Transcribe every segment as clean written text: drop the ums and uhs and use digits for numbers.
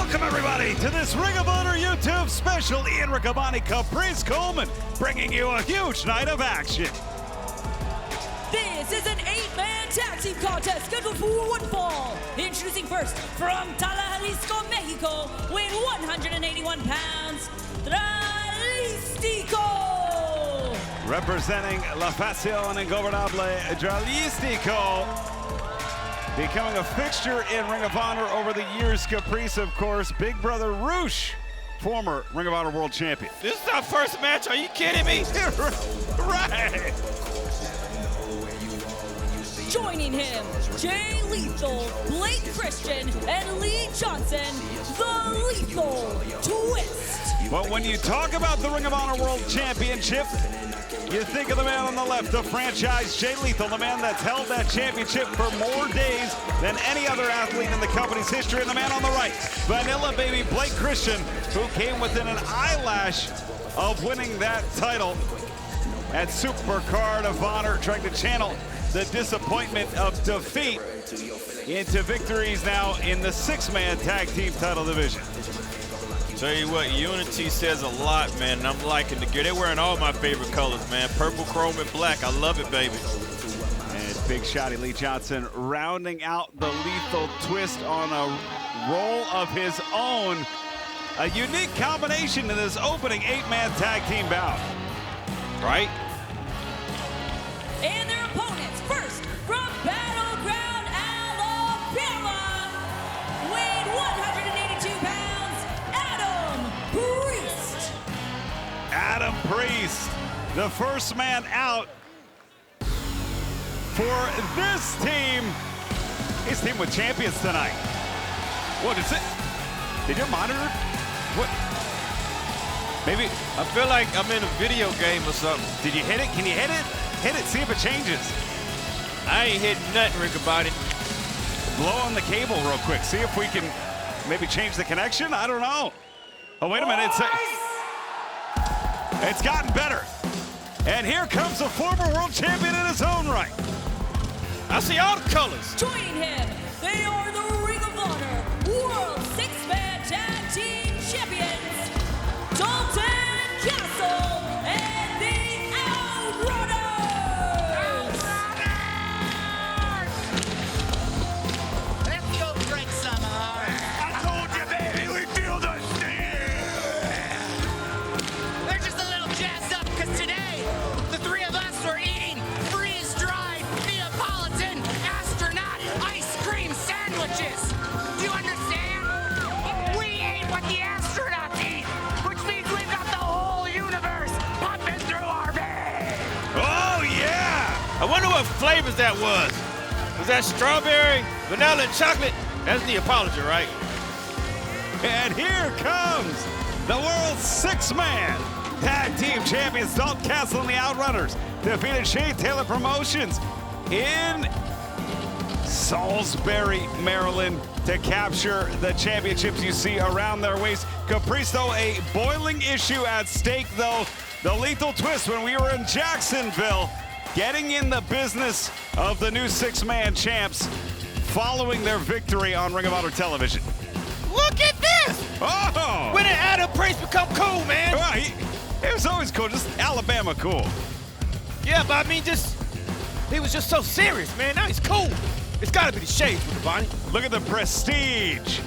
Welcome, everybody, to this Ring of Honor YouTube special. Ian Riccaboni, Caprice Coleman, bringing you a huge night of action. This is an 8-man tag team contest scheduled for one fall. Introducing first, from Jalisco, Mexico, weighing 181 pounds, Jalisco. Representing La Facción Ingobernable, Jalisco. Becoming a fixture in Ring of Honor over the years, Caprice, of course, big brother ROH, former Ring of Honor World Champion. This is our first match, are you kidding me? Right. Joining him, Jay Lethal, Blake Christian, and Lee Johnson, the Lethal Twist. But when you talk about the Ring of Honor World Championship, you think of the man on the left, the franchise Jay Lethal, the man that's held that championship for more days than any other athlete in the company's history, and the man on the right, Vanilla Baby Blake Christian, who came within an eyelash of winning that title at Supercard of Honor, trying to channel the disappointment of defeat into victories now in the 6-man tag team title division. Tell you what, unity says a lot, man, and I'm liking the gear. They're wearing all my favorite colors, man. Purple, chrome, and black. I love it, baby. And big shotty Lee Johnson rounding out the Lethal Twist on a roll of his own. A unique combination in this opening 8-man tag team bout. Right? And their opponents, first, from Battleground, Alabama, weighing 182 pounds, Adam Priest. Adam Priest, the first man out for this team. His team with champions tonight. What is it? Did your monitor? What? Maybe. I feel like I'm in a video game or something. Did you hit it? Can you hit it? Hit it, see if it changes. I ain't hitting nothing, Riccaboni. Blow on the cable real quick. See if we can maybe change the connection. I don't know. Oh, wait a minute. It's gotten better. And here comes the former world champion in his own right. I see all the colors. Joining him, they are the Ring of Honor World 6-Man Tag Team Champions, Dalton Castle and the Outrunners. Let's go drink some more. I told you, baby, we feel the They're just a little jazzed up because today, the three of us were eating freeze-dried Neapolitan astronaut ice cream sandwiches. Do you understand? We ate what the astronauts eat, which means we've got the whole universe pumping through our veins. Oh, yeah! I wonder what flavors that was. Was that strawberry, vanilla, and chocolate? That's Neapolitan, right? And here comes the world's 6-man tag team champions, Dalton Castle and the Outrunners, defeated Shane Taylor Promotions in Salisbury, Maryland, to capture the championships you see around their waist. Caprice, though, a boiling issue at stake, though. The Lethal Twist, when we were in Jacksonville, getting in the business of the new 6-man champs following their victory on Ring of Honor Television. Look at this! Oh! When did Adam Priest become cool, man? Well, he was always cool, just Alabama cool. Yeah, but I mean, he was just so serious, man. Now he's cool. It's gotta be the shades, Riccaboni. Look at the prestige.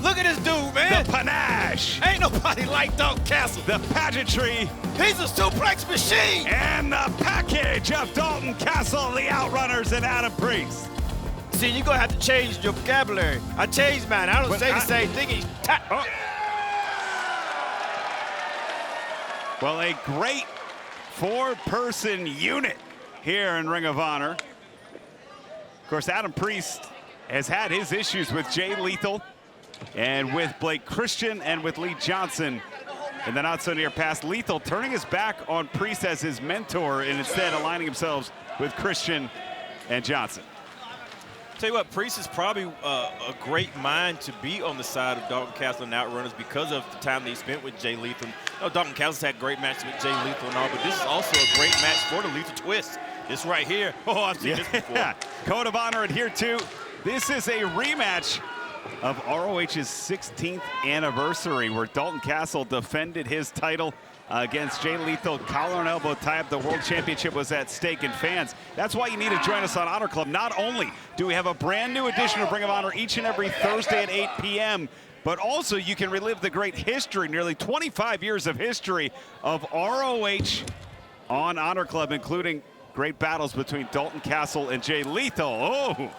Look at this dude, man. The panache. Ain't nobody like Dalton Castle. The pageantry. He's a suplex machine. And the package of Dalton Castle, the Outrunners, and Adam Priest. See, you're gonna have to change your vocabulary. I changed mine. I don't But say the I- same thing. Oh. Well, a great 4-person unit here in Ring of Honor. Of course, Adam Priest has had his issues with Jay Lethal and with Blake Christian and with Lee Johnson in the not so near past. Lethal turning his back on Priest as his mentor and instead aligning himself with Christian and Johnson. Tell you what, Priest is probably a great mind to be on the side of Dalton Castle and Outrunners because of the time they spent with Jay Lethal. Dalton Castle's had great matches with Jay Lethal and all, but this is also a great match for the Lethal Twist. This right here, oh, I've seen this before. Code of Honor adhered to. This is a rematch of ROH's 16th anniversary, where Dalton Castle defended his title against Jay Lethal. Collar and elbow tie-up. The World Championship was at stake, and fans, that's why you need to join us on Honor Club. Not only do we have a brand new edition of Ring of Honor each and every Thursday at 8 p.m., but also you can relive the great history, nearly 25 years of history of ROH on Honor Club, including great battles between Dalton Castle and Jay Lethal. Oh!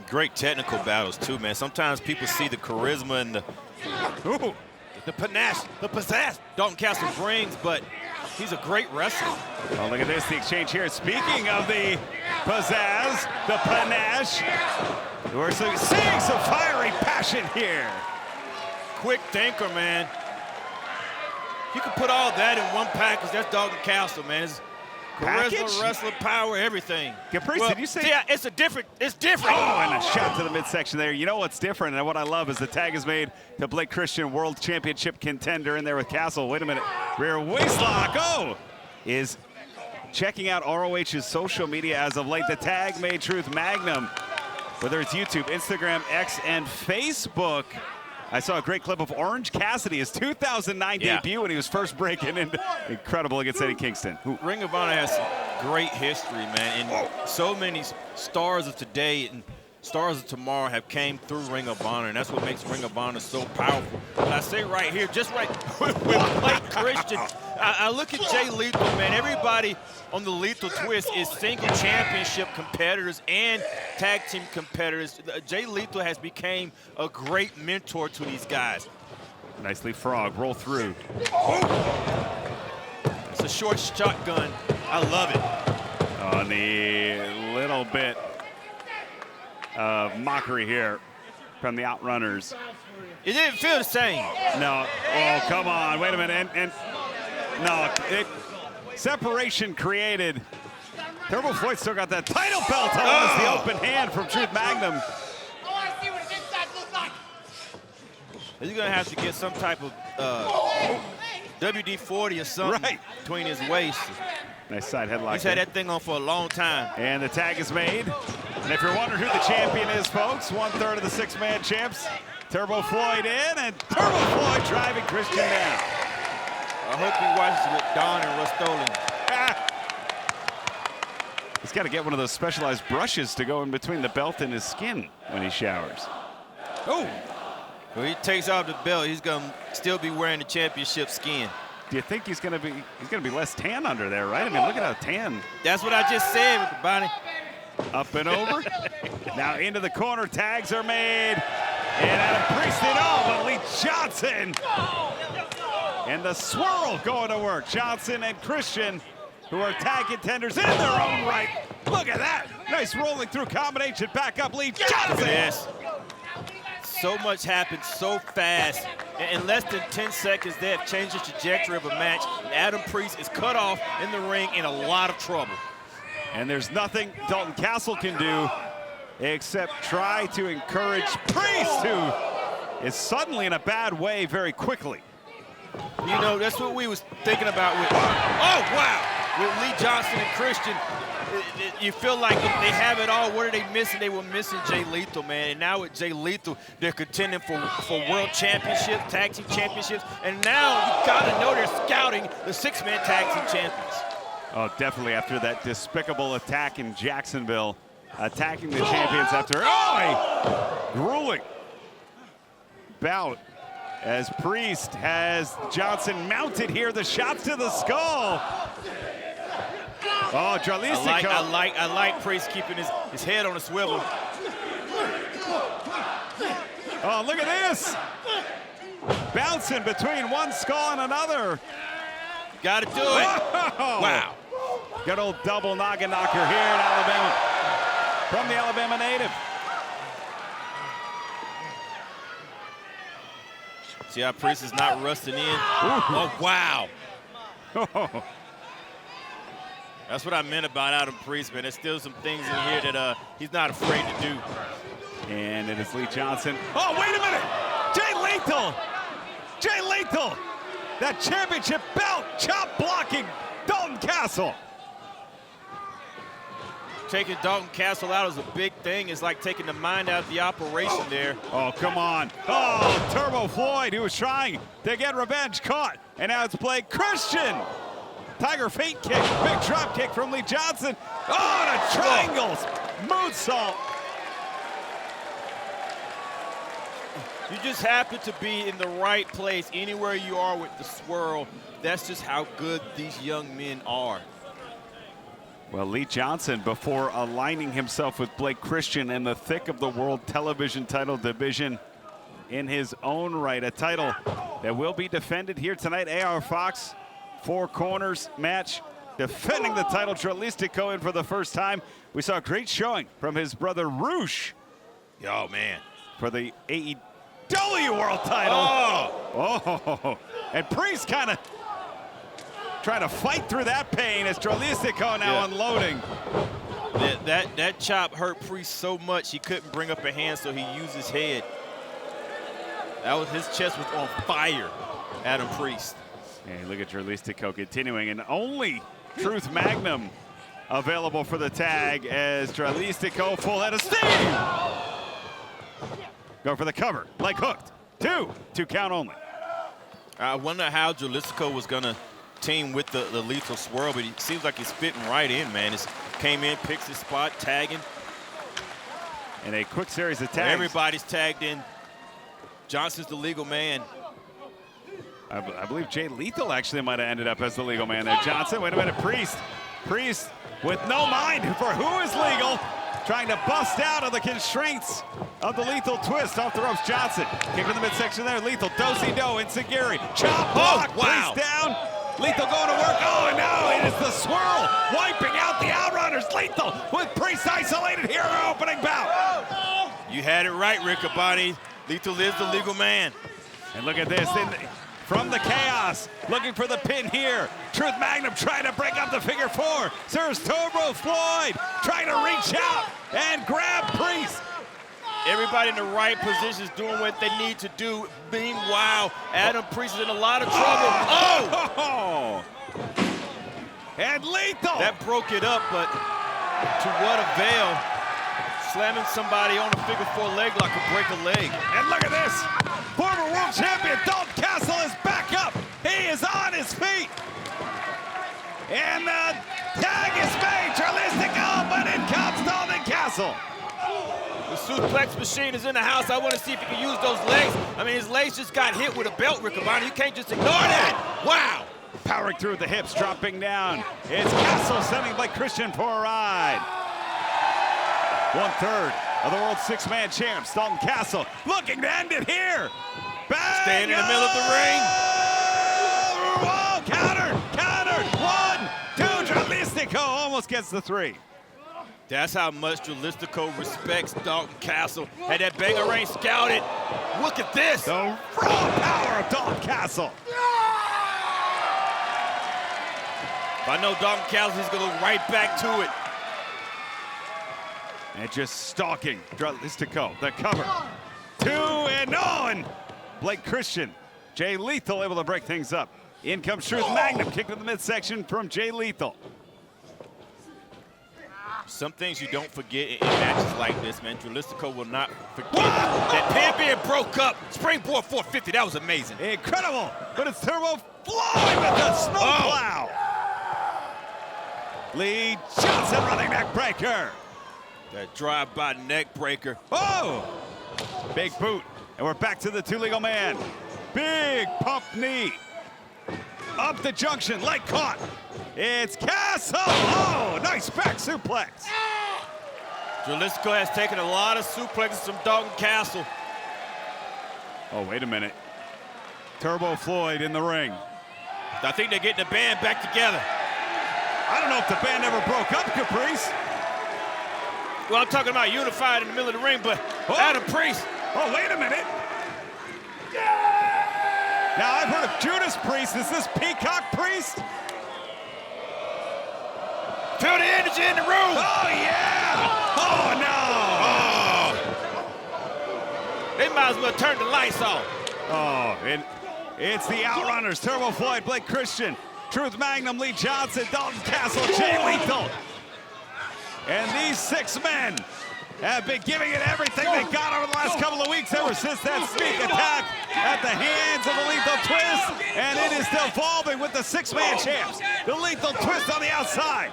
Great technical battles too, man. Sometimes people see the charisma and the panache, the pizzazz Dalton Castle brings, but he's a great wrestler. Oh, look at this, the exchange here. Speaking of the pizzazz, the panache, we're seeing some fiery passion here. Quick thinker, man. You can put all that in one package. That's Dalton Castle, man. It's charisma, wrestler, power, everything. Caprice, did you say? Yeah, it's different. Oh, and a shot to the midsection there. You know what's different, and what I love is the tag is made to Blake Christian, World Championship contender, in there with Castle. Wait a minute. Rear waistlock. Oh! Is checking out ROH's social media as of late. The tag made Truth Magnum, whether it's YouTube, Instagram, X, and Facebook. I saw a great clip of Orange Cassidy, his 2009 debut when he was first breaking into. Incredible against Eddie Kingston. Ring of Honor has great history, man, and so many stars of today and stars of tomorrow have came through Ring of Honor, and that's what makes Ring of Honor so powerful. But I say right here, just right with Blake Christian, I look at Jay Lethal, man. Everybody on the Lethal Twist is single championship competitors and tag team competitors. Jay Lethal has become a great mentor to these guys. Nicely frog, roll through. It's a short shotgun. I love it. On the little bit of mockery here from the Outrunners. It didn't feel the same. No, oh, come on, wait a minute, and no, separation created. Turbo Floyd still got that title belt on. It's the open hand from Truth Magnum. I want to see what his inside looks like. He's gonna have to get some type of WD-40 or something between his waist. Nice side headlock. He's had that thing on for a long time. And the tag is made. And if you're wondering who the champion is, folks, 1/3 of the six-man champs. Turbo Floyd in, and Turbo Floyd driving Christian down. I hope he watches with Don and Rust-Oleum. He's got to get one of those specialized brushes to go in between the belt and his skin when he showers. Oh! When he takes off the belt, he's gonna still be wearing the championship skin. Do you think he's gonna be less tan under there, right? I mean, look at how tan. That's what I just said, Bonnie. Up and over. Now into the corner, tags are made. And Adam Priest it all, but Lee Johnson. And the swirl going to work. Johnson and Christian, who are tag contenders in their own right. Look at that. Nice rolling through combination. Back up, Lee Johnson. Look at this. So much happened so fast. In less than 10 seconds, they have changed the trajectory of a match. Adam Priest is cut off in the ring in a lot of trouble. And there's nothing Dalton Castle can do except try to encourage Priest, who is suddenly in a bad way very quickly. You know, that's what we was thinking about with, oh, wow, with Lee Johnson and Christian. You feel like if they have it all, what are they missing? They were missing Jay Lethal, man. And now with Jay Lethal, they're contending for World Championship, Tag Team Championships. And now you gotta know they're scouting the six-man Tag Team Champions. Oh, definitely after that despicable attack in Jacksonville. Attacking the champions after, a grueling bout as Priest has Johnson mounted here. The shots to the skull. Oh, Jarlisico. I like Priest keeping his head on a swivel. Oh, look at this. Bouncing between one skull and another. Got to do it. Whoa. Wow. Good old double noggin knocker here in Alabama. From the Alabama native. See how Priest is not rusting in? Oh, wow. That's what I meant about Adam Priest, man. There's still some things in here that he's not afraid to do. And it is Lee Johnson. Oh, wait a minute. Jay Lethal. Jay Lethal. That championship belt. Chop blocking Dalton Castle. taking Dalton Castle out is a big thing. It's like taking the mind out of the operation there. Oh, come on. Oh, Turbo Floyd, who was trying to get revenge, caught. And now it's Blake Christian. Tiger feint kick, big drop kick from Lee Johnson. Oh, and a triangles, moonsault. You just happen to be in the right place anywhere you are with the swirl. That's just how good these young men are. Well, Lee Johnson, before aligning himself with Blake Christian in the thick of the World Television title division in his own right, a title that will be defended here tonight. AR Fox, 4 corners match, defending the title. Dralistico in for the first time. We saw a great showing from his brother Roosh. Oh, man. For the AEW World title. Oh, and Priest kind of trying to fight through that pain as Dralistico now unloading. That chop hurt Priest so much he couldn't bring up a hand, so he used his head. His chest was on fire, Adam Priest. And look at Dralistico continuing, and only Truth Magnum available for the tag as Dralistico full head of steam. Go for the cover, like hooked. 2 count only. I wonder how Dralistico was gonna team with the lethal swirl, but it seems like he's fitting right in, man. He came in, picks his spot, tagging. And a quick series of tags. Everybody's tagged in. Johnson's the legal man. I believe Jay Lethal actually might have ended up as the legal man there. Johnson, wait a minute, Priest with no mind for who is legal, trying to bust out of the constraints of the lethal twist off the ropes. Johnson, kick in the midsection there. Lethal, do-si-do, Insegiri, chop block, wow. Priest down. Lethal going to work. Oh, and now it is the swirl, wiping out the Outrunners. Lethal with Priest isolated here in our opening bout. You had it right, Riccaboni. Lethal is the legal man. And look at this, from the chaos, looking for the pin here. Truth Magnum trying to break up the figure 4. There's Turbo Floyd trying to reach out and grab Priest. Everybody in the right positions doing what they need to do. Meanwhile, Adam Priest is in a lot of trouble. Oh! And Lethal! That broke it up, but to what avail? Slamming somebody on a figure 4 leg lock could break a leg. And look at this! Former world champion Dalton Castle is back up. He is on his feet. And the tag is made. Dralistico, but in comes Dalton Castle. The suplex machine is in the house. I want to see if he can use those legs. I mean, his legs just got hit with a belt, Riccaboni. You can't just ignore that. Wow. Powering through the hips, dropping down. It's Castle sending Blake Christian for a ride. 1/3 of the world 6-man champs, Dalton Castle, looking to end it here. Bang! Staying in the middle of the ring. Oh, counter! 1, 2, Dralistico almost gets the 3. That's how much Dralistico respects Dalton Castle. Had that Bangarang scouted. Look at this. The raw power of Dalton Castle. If I know Dalton Castle, he's going to go right back to it. And just stalking Dralistico, the cover. 2 and on. Blake Christian, Jay Lethal able to break things up. In comes Truth Magnum, kick to the midsection from Jay Lethal. Some things you don't forget in matches like this, man. Dralistico will not forget that pin being broke up. Springboard 450, that was amazing. Incredible, but it's Turbo Floyd with the snowplow. Lee Johnson running neck breaker. That drive-by neck breaker. Oh! Big boot, and we're back to the 2 legal man. Big pump knee. Up the junction, leg caught. It's Castle. Oh, nice back suplex. Dralistico has taken a lot of suplexes from Dalton Castle. Oh, wait a minute. Turbo Floyd in the ring. I think they're getting the band back together. I don't know if the band ever broke up, Caprice. Well, I'm talking about unified in the middle of the ring, but Adam Priest. Oh, wait a minute. Now, I've heard of Judas Priest. Is this Peacock Priest? Feel the energy in the room. Oh, yeah. Oh, no. Oh. They might as well turn the lights off. Oh, it's the Outrunners. Turbo Floyd, Blake Christian, Truth Magnum, Lee Johnson, Dalton Castle, Jay Lethal. And these 6 men have been giving it everything they got over the last couple of weeks, ever since that sneak attack at the hands of the Lethal Twist. And it is devolving with the 6-man champs. The Lethal Twist on the outside.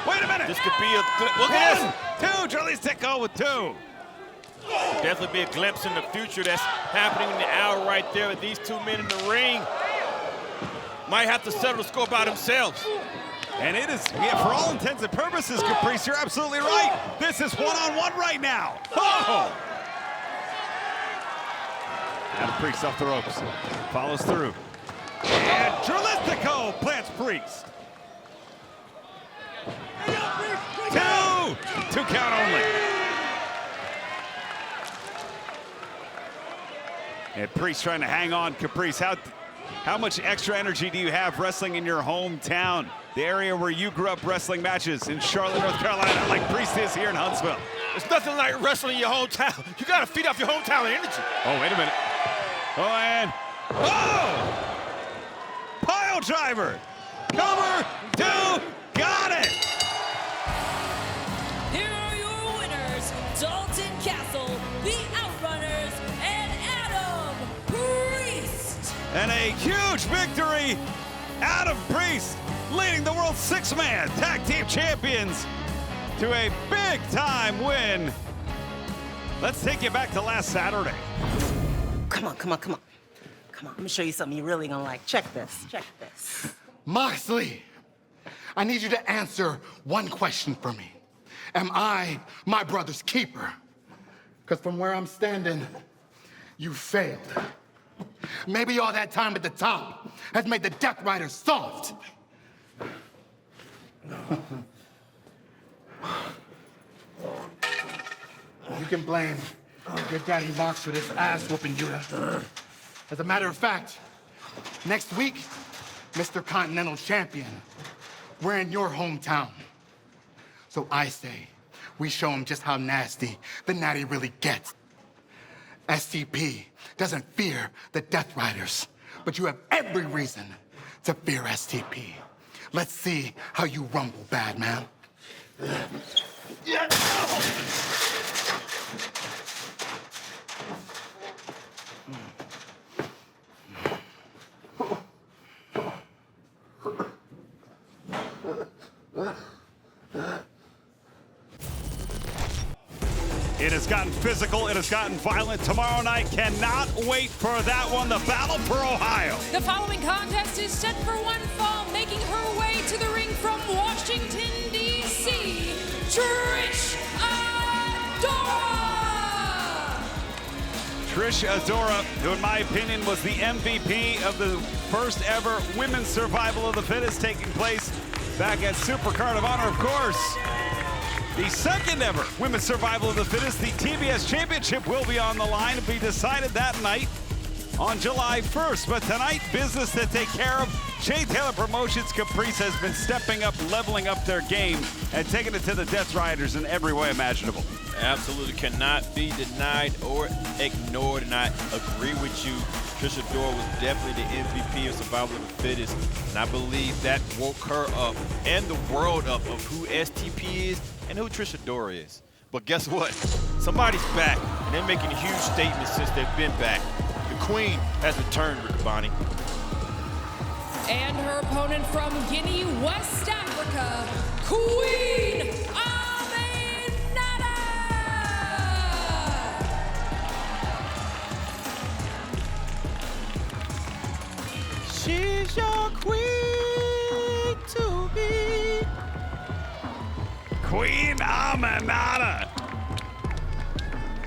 Wait a minute. This could be a, look at this. 2, Charlize Theron with 2. Definitely be a glimpse in the future that's happening in the hour right there with these 2 men in the ring. Might have to settle the score by themselves. And it is, yeah, for all intents and purposes, Caprice, you're absolutely right. This is one-on-one right now. Oh! And Priest off the ropes, follows through. And Dralistico plants Priest. 2 count only. And Priest trying to hang on. Caprice, how much extra energy do you have wrestling in your hometown? The area where you grew up wrestling matches in Charlotte, North Carolina, like Priest is here in Huntsville. It's nothing like wrestling in your hometown. You gotta feed off your hometown energy. Oh, wait a minute. Oh, and, oh! Pile driver. Cover, 2, got it. Here are your winners, Dalton Castle, the Outrunners, and Adam Priest. And a huge victory. Adam Priest leading the world's 6-man tag team champions to a big-time win. Let's take you back to last Saturday. Come on, come on, come on. Come on, I'm gonna show you something you're really gonna like. Check this, check this. Moxley, I need you to answer one question for me. Am I my brother's keeper? Because from where I'm standing, you failed. Maybe all that time at the top has made the Death Riders soft. You can blame your daddy Mox for this ass whooping you. As a matter of fact, next week, Mr. Continental Champion, we're in your hometown. So I say, we show him just how nasty the Natty really gets. STP doesn't fear the Death Riders, but you have every reason to fear STP. Let's see how you rumble, bad man. It has gotten physical, it has gotten violent. Tomorrow night, cannot wait for that one, the Battle for Ohio. The following contest is set for one fall, making her way to the ring from Washington, D.C., Trish Adora! Trish Adora, who in my opinion was the MVP of the first ever Women's Survival of the Fittest taking place back at Supercard of Honor, of course. The second ever Women's Survival of the Fittest, the TBS Championship, will be on the line and be decided that night on July 1st. But tonight, business to take care of. Shane Taylor Promotions Caprice has been stepping up, leveling up their game, and taking it to the Death Riders in every way imaginable. Absolutely cannot be denied or ignored, and I agree with you. Trish Adora was definitely the MVP of Survival of the Fittest, and I believe that woke her up and the world up of who STP is and who Trish Adora is. But guess what? Somebody's back, and they're making huge statements since they've been back. The Queen has returned, Rick Bonnie. And her opponent from Guinea, West Africa, Queen Aminata! She's your queen to be. Queen Aminata,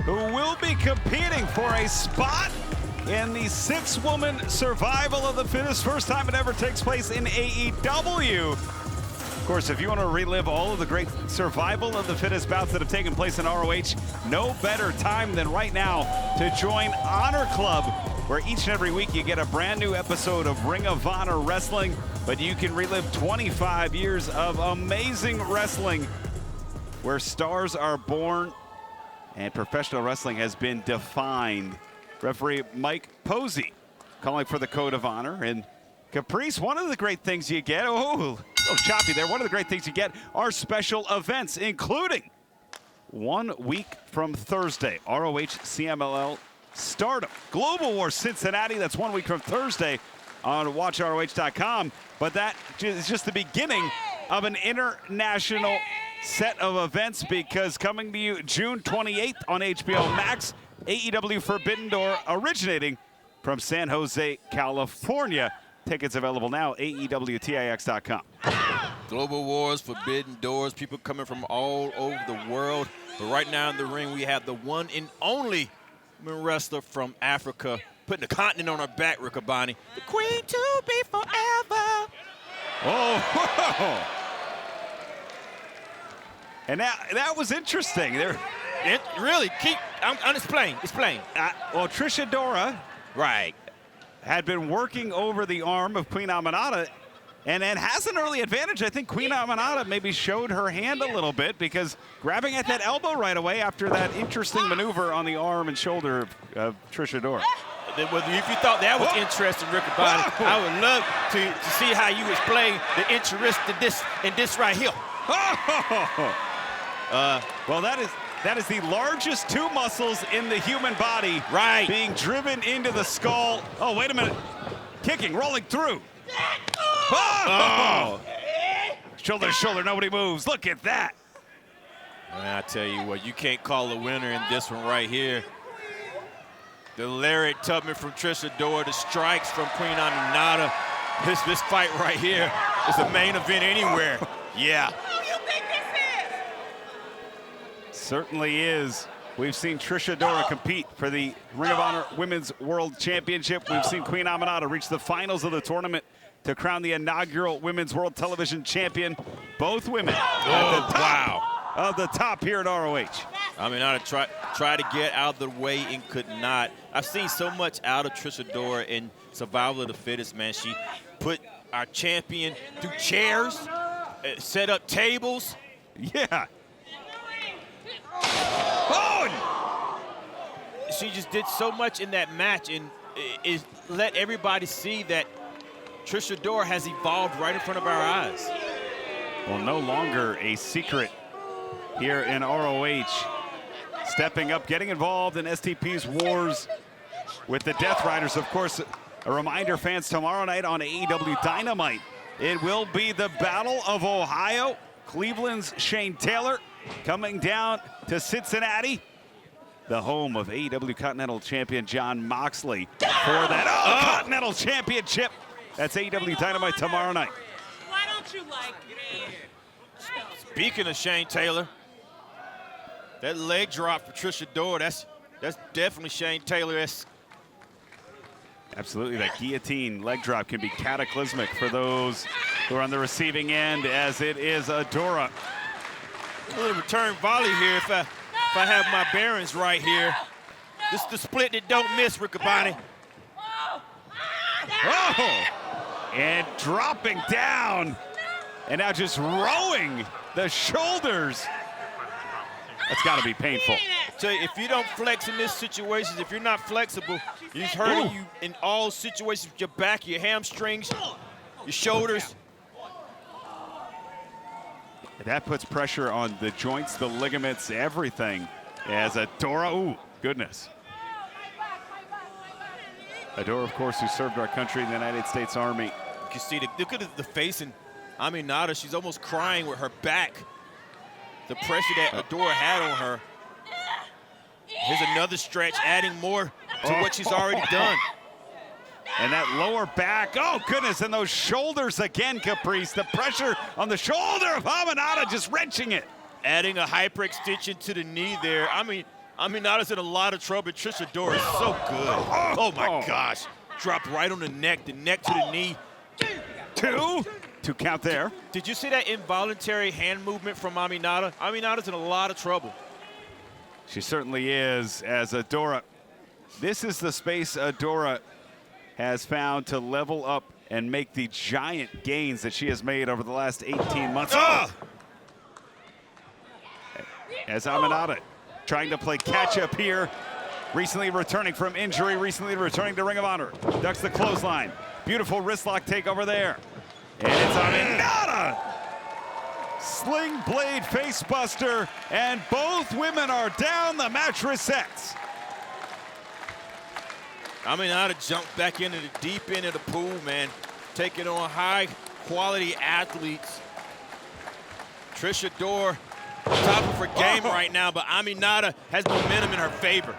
who will be competing for a spot in the 6-woman Survival of the Fittest. First time it ever takes place in AEW. Of course, if you want to relive all of the great Survival of the Fittest bouts that have taken place in ROH, no better time than right now to join Honor Club, where each and every week you get a brand new episode of Ring of Honor Wrestling, but you can relive 25 years of amazing wrestling where stars are born and professional wrestling has been defined. Referee Mike Posey calling for the Code of Honor. And Caprice, one of the great things you get, oh, little choppy there. One of the great things you get are special events, including 1 week from Thursday, ROH CMLL Stardom. Global War Cincinnati, that's 1 week from Thursday on WatchROH.com. But that is just the beginning of an international set of events, because coming to you June 28th on HBO Max, AEW Forbidden Door, originating from San Jose, California. Tickets available now, AEWTIX.com. Global Wars, Forbidden Doors, people coming from all over the world. But right now in the ring, we have the one and only women wrestler from Africa, putting the continent on her back, Riccaboni. The queen to be forever. Oh, whoa. And that was interesting. It really, explain. Well, Trish Adora, Right. had been working over the arm of Queen Aminata and has an early advantage. I think Queen Aminata maybe showed her hand a little bit, because grabbing at that elbow right away after that interesting maneuver on the arm and shoulder of Trish Adora. If you thought that was interesting, Riccaboni, I would love to see how you explain the interest in this right here. Well, that is the largest two muscles in the human body, right, being driven into the skull. Oh, wait a minute. Kicking, rolling through. Oh! Shoulder to shoulder, nobody moves. Look at that. Man, I tell you what, you can't call a winner in this one right here. The lariat Tubman from Trish Adora, the strikes from Queen Aminata. This fight right here is the main event anywhere. Yeah. Certainly is. We've seen Trish Adora compete for the Ring of Honor Women's World Championship. We've seen Queen Aminata reach the finals of the tournament to crown the inaugural Women's World Television Champion. Both women at the top of the top here at ROH. Aminata tried to get out of the way and could not. I've seen so much out of Trish Adora in Survival of the Fittest, man. She put our champion through chairs, set up tables. Yeah. Oh! She just did so much in that match, and it let everybody see that Trish Adora has evolved right in front of our eyes. Well, no longer a secret here in ROH. Stepping up, getting involved in STP's wars with the Death Riders. Of course, a reminder, fans, tomorrow night on AEW Dynamite, it will be the Battle of Ohio. Cleveland's Shane Taylor coming down to Cincinnati, the home of AEW Continental Champion Jon Moxley, for that Continental Championship. That's AEW Dynamite tomorrow night. Why don't you like me? Speaking of Shane Taylor, that leg drop for Trish Adora, that's definitely Shane Taylor-esque. Absolutely, that guillotine leg drop can be cataclysmic for those who are on the receiving end, as it is Adora. A little return volley here if I have my bearings right here. This is the split that don't miss, Riccaboni. Oh! And dropping down, and now just rowing the shoulders. That's got to be painful. So if you don't flex in this situation, if you're not flexible, he's hurting you in all situations with your back, your hamstrings, your shoulders. That puts pressure on the joints, the ligaments, everything. As Adora, ooh, goodness. Adora, of course, who served our country in the United States Army. You can see, look at the face in Aminata. She's almost crying with her back. The pressure that Adora had on her. Here's another stretch, adding more to what she's already done. And that lower back, oh goodness, and those shoulders again, Caprice. The pressure on the shoulder of Aminata, just wrenching it. Adding a hyper-extension to the knee there. Aminata's in a lot of trouble. Trish Adora is so good. Oh my gosh. Dropped right on the neck to the knee. Two count there. Did you see that involuntary hand movement from Aminata? Aminata's in a lot of trouble. She certainly is, as Adora. This is the space Adora has found to level up and make the giant gains that she has made over the last 18 months. As Aminata trying to play catch-up here, recently returning from injury, recently returning to Ring of Honor. Ducks the clothesline. Beautiful wrist lock takeover there. And it's Aminata Aminata! Sling blade facebuster, and both women are down. The match resets. Aminata jumped back into the deep end of the pool, man. Taking on high-quality athletes. Trish Adora, top of her game right now, but Aminata has momentum in her favor.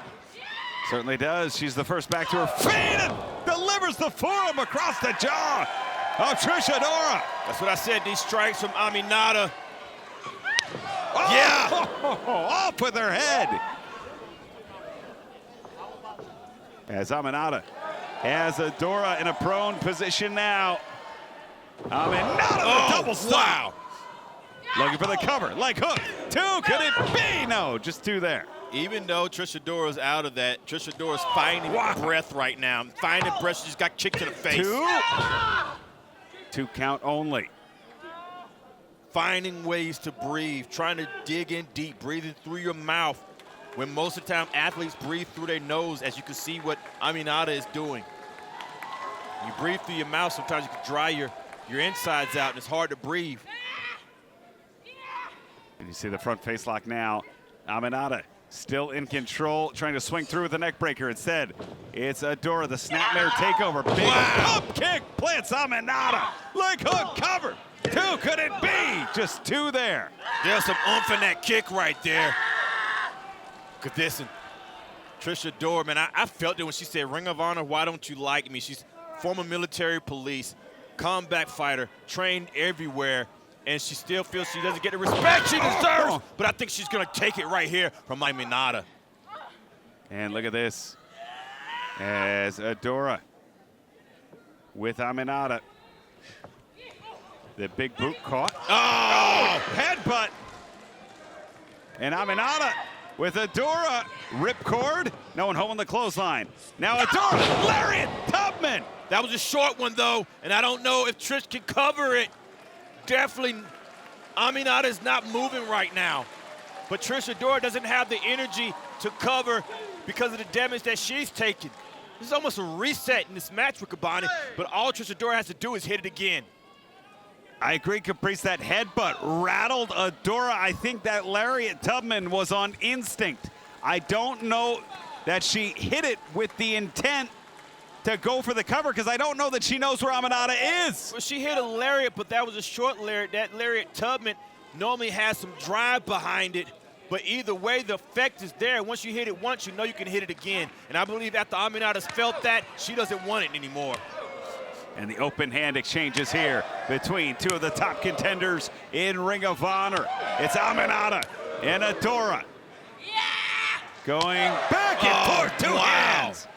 Certainly does. She's the first back to her feet and delivers the forearm across the jaw of Trish Adora. That's what I said, these strikes from Aminata. Off with her head. As Aminata has Adora in a prone position now. Aminata the double stop. Looking for the cover, leg hook. 2, could it be? No, just 2 there. Even though Trish Adora's out of that, Trish Adora's finding breath right now. Finding breath, she just got kicked in the face. 2 count only. Finding ways to breathe, trying to dig in deep, breathing through your mouth. When most of the time athletes breathe through their nose, as you can see what Aminata is doing. You breathe through your mouth, sometimes you can dry your insides out and it's hard to breathe. And you see the front face lock now. Aminata still in control, trying to swing through with the neck breaker. Instead, it's Adora, the snapmare takeover. Big up kick, plants Aminata. Leg hook covered. 2, could it be? Just 2 there. There's some oomph in that kick right there. Cause listen, Trish Adora, man, I felt it when she said, Ring of Honor, why don't you like me? She's former military police, combat fighter, trained everywhere, and she still feels she doesn't get the respect she deserves, but I think she's gonna take it right here from Aminata. And look at this, as Adora with Aminata. The big boot caught. Oh, headbutt. And Aminata with Adora, ripcord. No one home on the clothesline. Now Adora, lariat, Tubman. That was a short one though, and I don't know if Trish can cover it. Definitely, Aminata is not moving right now. But Trish Adora doesn't have the energy to cover because of the damage that she's taken. This is almost a reset in this match with Kabani, but all Trish Adora has to do is hit it again. I agree, Caprice, that headbutt rattled Adora. I think that lariat Tubman was on instinct. I don't know that she hit it with the intent to go for the cover because I don't know that she knows where Aminata is. Well, she hit a lariat, but that was a short lariat. That lariat Tubman normally has some drive behind it, but either way, the effect is there. Once you hit it once, you know you can hit it again. And I believe after Aminata's felt that, she doesn't want it anymore. And the open hand exchanges here between 2 of the top contenders in Ring of Honor. It's Aminata and Adora. Going back and forth, 2 hands.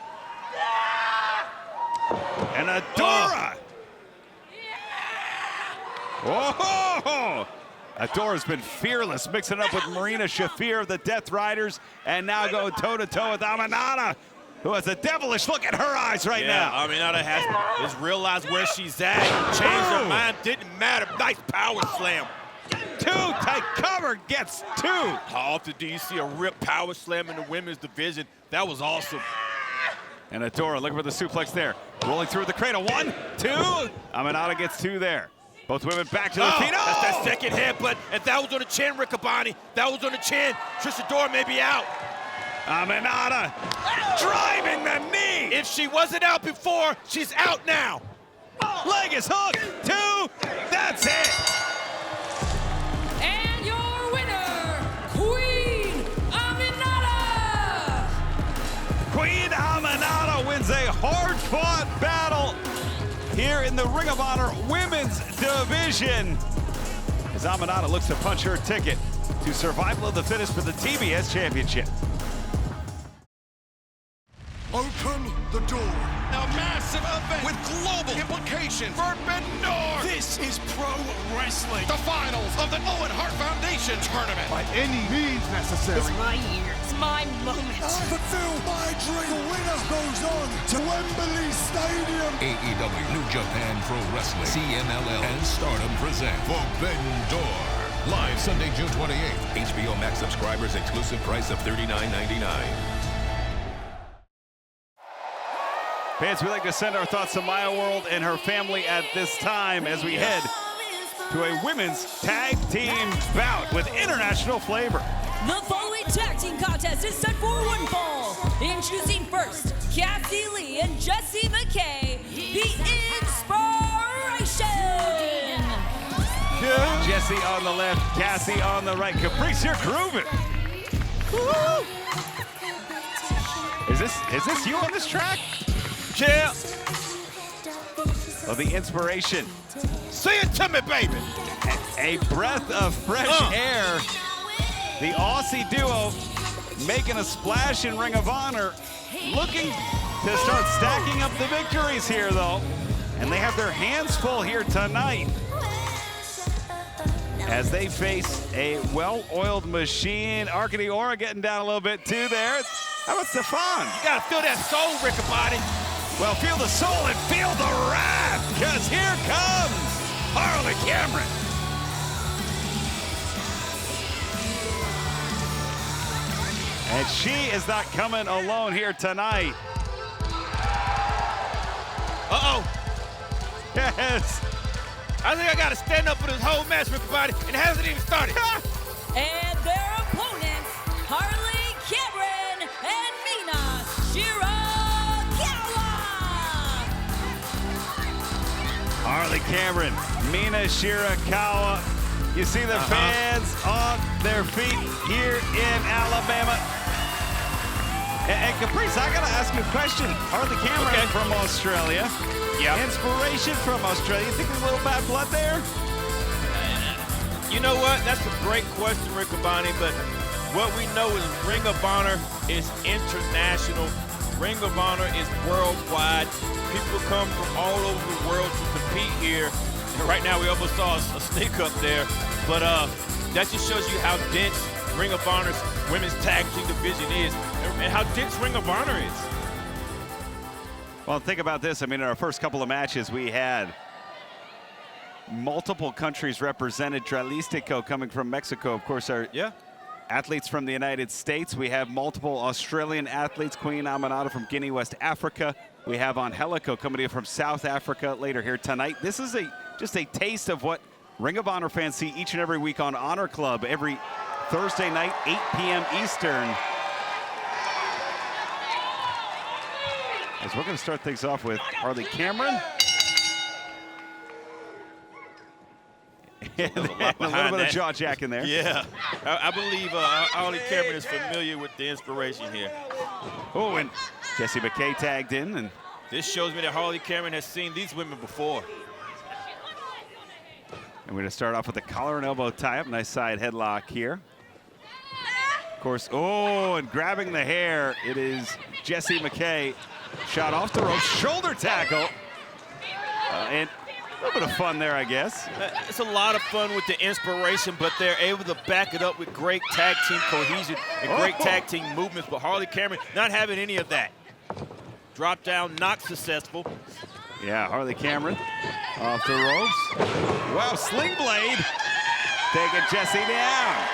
And Adora. Whoa! Adora's been fearless, mixing up with Marina Shafir of the Death Riders, and now going toe-to-toe with Aminata, who has a devilish look at her eyes right now. Aminata has realized where she's at, changed her mind, didn't matter. Nice power slam. 2 tight cover, gets 2. How often do you see a rip power slam in the women's division? That was awesome. And Adora looking for the suplex there. Rolling through the cradle, 1, 2. Aminata gets 2 there. Both women back to their feet. That's that second headbutt, and that was on the chin, Riccaboni. That was on the chin. Trish Adora may be out. Aminata driving the knee. If she wasn't out before, she's out now. Leg is hooked. 2. That's it. And your winner, Queen Aminata! Queen Aminata wins a hard-fought battle here in the Ring of Honor Women's Division. As Aminata looks to punch her ticket to survival of the fittest for the TBS Championship. Open the door. A massive event with global implications. Forbidden door. This is pro wrestling. The finals Of the Owen Hart Foundation tournament. By any means necessary. It's my year. It's my moment. I fulfill my dream. The winner goes on to Wembley Stadium. AEW, New Japan Pro Wrestling, CMLL, and Stardom present Forbidden Door. Live Sunday, June 28th. HBO Max subscribers exclusive price of $39.99. Fans, we'd like to send our thoughts to Maya World and her family at this time as we head to a women's tag team bout with international flavor. The following tag team contest is set for one fall. Introducing first, Cassie Lee and Jessie McKay, the Inspiration. Jessie on the left, Cassie on the right. Caprice, you're grooving. Woo! Is this you on this track? Yeah. Oh, the Inspiration. Say it to me, baby. A breath of fresh air. The Aussie duo making a splash in Ring of Honor, looking to start stacking up the victories here, though. And they have their hands full here tonight as they face a well-oiled machine. Arkady Ora getting down a little bit, too, there. How about Stefan? You gotta feel that soul, Riccaboni. Well, feel the soul and feel the wrath, because here comes Harley Cameron. And she is not coming alone here tonight. Uh-oh. Yes. I think I gotta stand up for this whole match, Riccaboni, and it hasn't even started. And their opponents, Harley Cameron and Mina Shirakawa. Harley Cameron, Mina Shirakawa. You see the fans on their feet here in Alabama. And Caprice, I gotta ask you a question. Harley Cameron from Australia. Yeah. Inspiration from Australia. You think there's a little bad blood there? You know what? That's a great question, Riccaboni, but what we know is Ring of Honor is international. Ring of Honor is worldwide. People come from all over the world to compete here. And right now we almost saw a sneak up there, but that just shows you how dense Ring of Honor's women's tag team division is and how dense Ring of Honor is. Well, think about this. I mean, in our first couple of matches, we had multiple countries represented. Tralistico coming from Mexico, of course, our athletes from the United States. We have multiple Australian athletes. Queen Amanada from Guinea, West Africa. We have Angelico coming in from South Africa later here tonight. This is just a taste of what Ring of Honor fans see each and every week on Honor Club every Thursday night, 8 p.m. Eastern. As we're going to start things off with Harley Cameron. And a little bit of jaw jack in there. Yeah, I believe Harley Cameron is familiar with the Inspiration here. Oh, and Jessie McKay tagged in. And this shows me that Harley Cameron has seen these women before. we're going to start off with a collar and elbow tie-up. Nice side headlock here. Of course, and grabbing the hair, it is Jessie McKay. Shot off the ropes, shoulder tackle. And a little bit of fun there, I guess. It's a lot of fun with the Inspiration, but they're able to back it up with great tag team cohesion and great tag team movements. But Harley Cameron not having any of that. Drop down, not successful. Yeah, Harley Cameron off the ropes. Wow, sling blade. Taking Jessie down.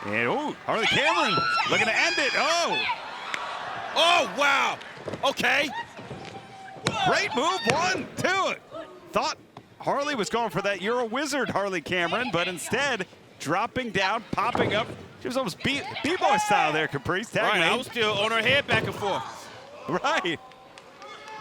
And Harley Cameron looking to end it. Oh, wow. Okay. Great move, 1, 2. Thought Harley was going for that. You're a wizard, Harley Cameron, but instead dropping down, popping up. She was almost B-boy style there, Caprice. Tag Right, mate. I was still on her head back and forth. Right.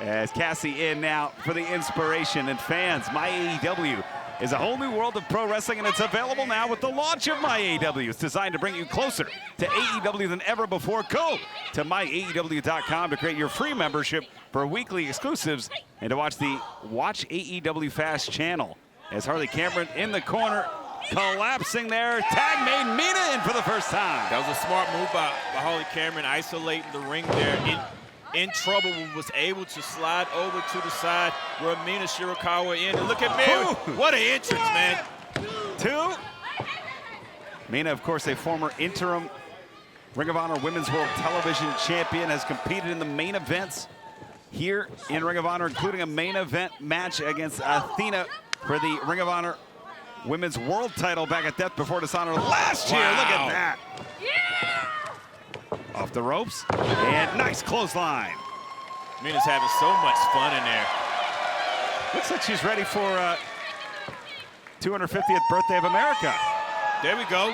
As Cassie in now for the Inspiration. And fans, MyAEW is a whole new world of pro wrestling, and it's available now with the launch of MyAEW. It's designed to bring you closer to AEW than ever before. Go to myaew.com to create your free membership for weekly exclusives and to watch the Watch AEW Fast channel. As Harley Cameron in the corner, collapsing there. Tag made Mina in for the first time. That was a smart move by Harley Cameron, isolating the ring there. In trouble, was able to slide over to the side where Mina Shirakawa in. And look at Mary. What an entrance, man. 2. Mina, of course, a former interim Ring of Honor Women's World Television Champion, has competed in the main events here in Ring of Honor, including a main event match against Athena for the Ring of Honor Women's World title back at Death Before Dishonor last year. Look at that. Off the ropes, and nice clothesline. Mina's having so much fun in there. Looks like she's ready for 250th birthday of America. There we go.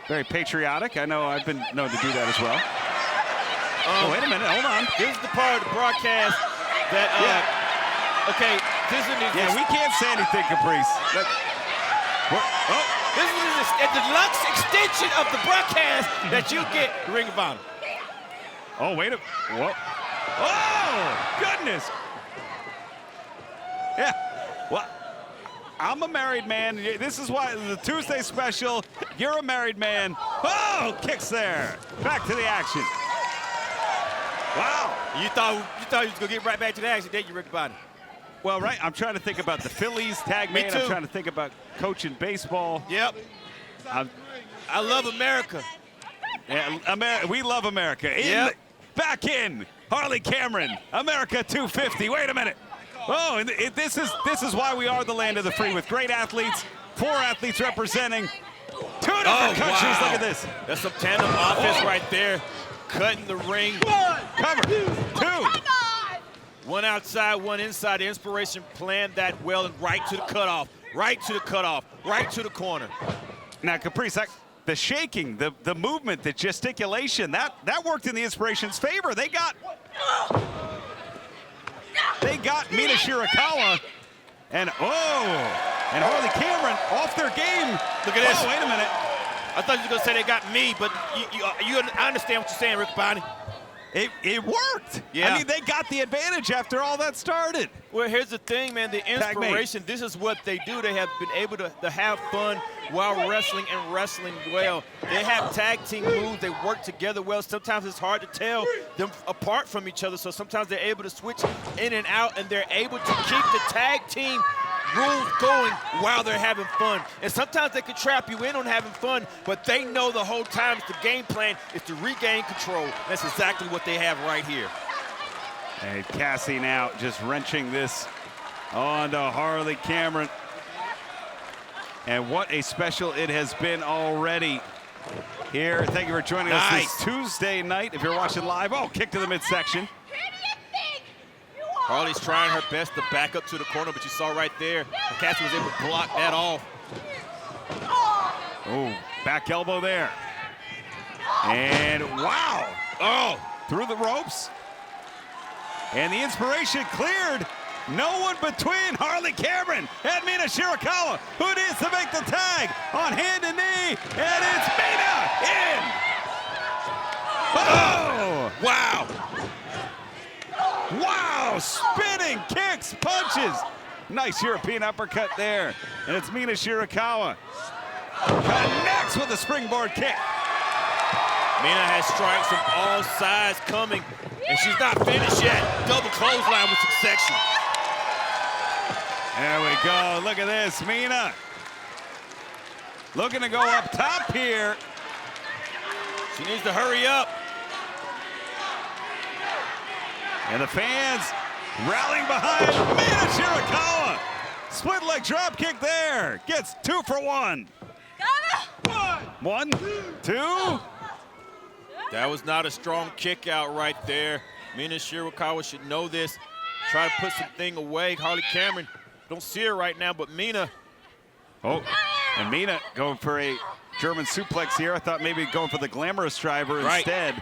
Very patriotic. I know I've been known to do that as well. Oh, wait a minute. Hold on. This is the part of the broadcast that, okay, this is Yeah, we can't say anything, Caprice. this is a deluxe extension of the broadcast that you get Ring of Honor. Oh, wait a whoa. Oh, goodness. Yeah. Well, I'm a married man. This is why the Tuesday special. You're a married man. Oh, kicks there. Back to the action. Wow. You thought you was gonna get right back to the action, didn't you, Rick Bonnie? Well, right. I'm trying to think about the Phillies tag man. Me too. I'm trying to think about coaching baseball. Yep. I love America. Yeah, we love America. Back in. Harley Cameron. America 250. Wait a minute. Oh, and this is why we are the land of the free, with great athletes, 4 athletes representing 2 different countries. Wow. Look at this. That's some tandem offense right there. Cutting the ring. Cover. 2. One outside, one inside. The inspiration planned that well, and right to the cutoff. Right to the cutoff. Right to the corner. Now, Caprice, the shaking, the movement, the gesticulation, that worked in the inspiration's favor. They got Mina Shirakawa, and Harley Cameron off their game. Look at this. Oh, wait a minute. I thought you were going to say they got me, but I understand what you're saying, Rick Bonnie. It worked. Yeah. I mean, they got the advantage after all that started. Well, here's the thing, man. The inspiration, this is what they do. They have been able to have fun while wrestling and wrestling well. They have tag team moves. They work together well. Sometimes it's hard to tell them apart from each other, so sometimes they're able to switch in and out, and they're able to keep the tag team rules going while they're having fun. And sometimes they can trap you in on having fun, but they know the whole time the game plan is to regain control. That's exactly what they have right here. And Cassie now just wrenching this onto Harley Cameron. And what a special it has been already here. Thank you for joining us this Tuesday night. If you're watching live, kick to the midsection. Harley's trying her best to back up to the corner, but you saw right there, Cassie was able to block that off. Oh, back elbow there. And wow. Oh, through the ropes. And the inspiration cleared. No one between Harley Cameron and Mina Shirakawa, who needs to make the tag on hand and knee. And it's Mina in. Oh, wow. Wow, spinning kicks, punches. Nice European uppercut there. And it's Mina Shirakawa. Connects with a springboard kick. Mina has strikes from all sides coming, and she's not finished yet. Double clothesline with succession. There we go, look at this, Mina. Looking to go up top here. She needs to hurry up. And the fans rallying behind Mina Shirakawa. Split leg drop kick there. Gets 2 for 1. 1, 2. That was not a strong kick out right there. Mina Shirakawa should know this. Try to put something away. Harley Cameron, don't see her right now, but Mina. Oh, and Mina going for a German suplex here. I thought maybe going for the glamorous driver instead.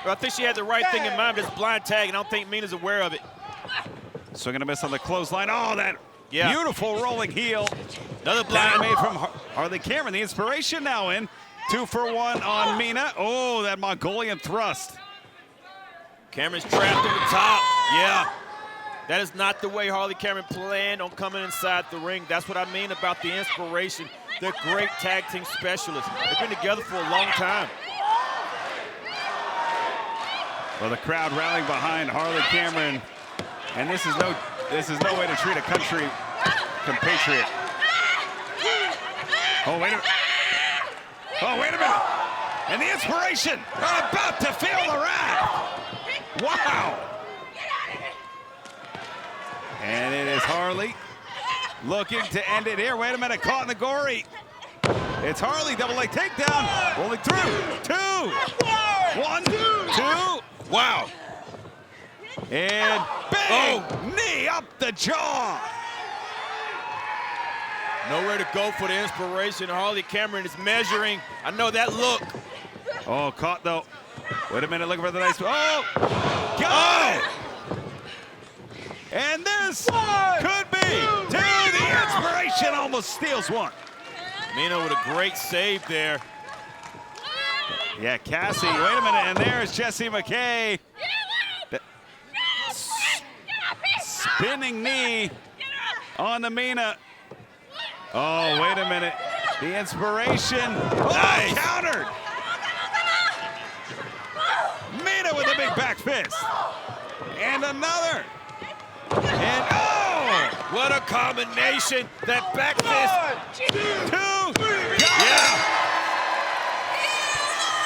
Well, I think she had the right thing in mind, but it's blind tag, and I don't think Mina's aware of it. Swinging a miss on the clothesline. Oh, that beautiful rolling heel. Another blind made from Harley Cameron. The inspiration now in. 2 for 1 on Mina. Oh, that Mongolian thrust. Cameron's trapped on the top. Yeah. That is not the way Harley Cameron planned on coming inside the ring. That's what I mean about the inspiration. They're great tag team specialists. They've been together for a long time. Well, the crowd rallying behind Harley Cameron. And this is no way to treat a country compatriot. Oh, wait a minute. Oh, wait a minute. And the inspiration about to feel the wrath. Wow. And it is Harley looking to end it here. Wait a minute, caught in the gory. It's Harley, double leg takedown. Rolling through. 2, 1, 2. Wow. And big knee up the jaw. Nowhere to go for the inspiration. Harley Cameron is measuring. I know that look. Oh, caught though. Wait a minute, looking for the nice. Oh! Got it! And this could be two. The inspiration almost steals one. Mina with a great save there. Yeah, Cassie, wait a minute, and there's Jessie McKay. Spinning knee on the Mina. Oh, wait a minute. The inspiration. Oh, nice. Countered. Mina with a big back fist. And another. And oh! What a combination. That back fist. 2. Yeah.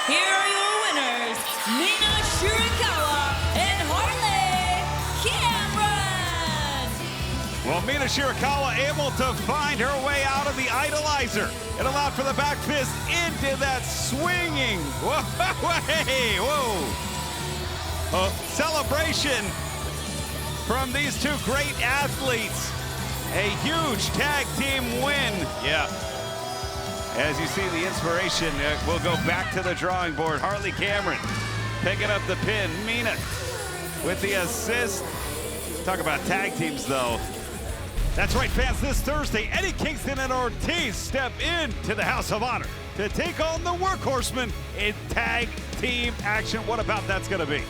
Here are your winners, Mina Shirakawa and Harley Cameron. Well, Mina Shirakawa able to find her way out of the idolizer. It allowed for the back fist into that swinging. Whoa. Celebration from these two great athletes. A huge tag team win. Yeah. As you see, the inspiration will go back to the drawing board. Harley Cameron picking up the pin. Mina with the assist. Talk about tag teams, though. That's right, fans. This Thursday, Eddie Kingston and Ortiz step into the House of Honor to take on the Workhorsemen in tag team action. What about that's going to be?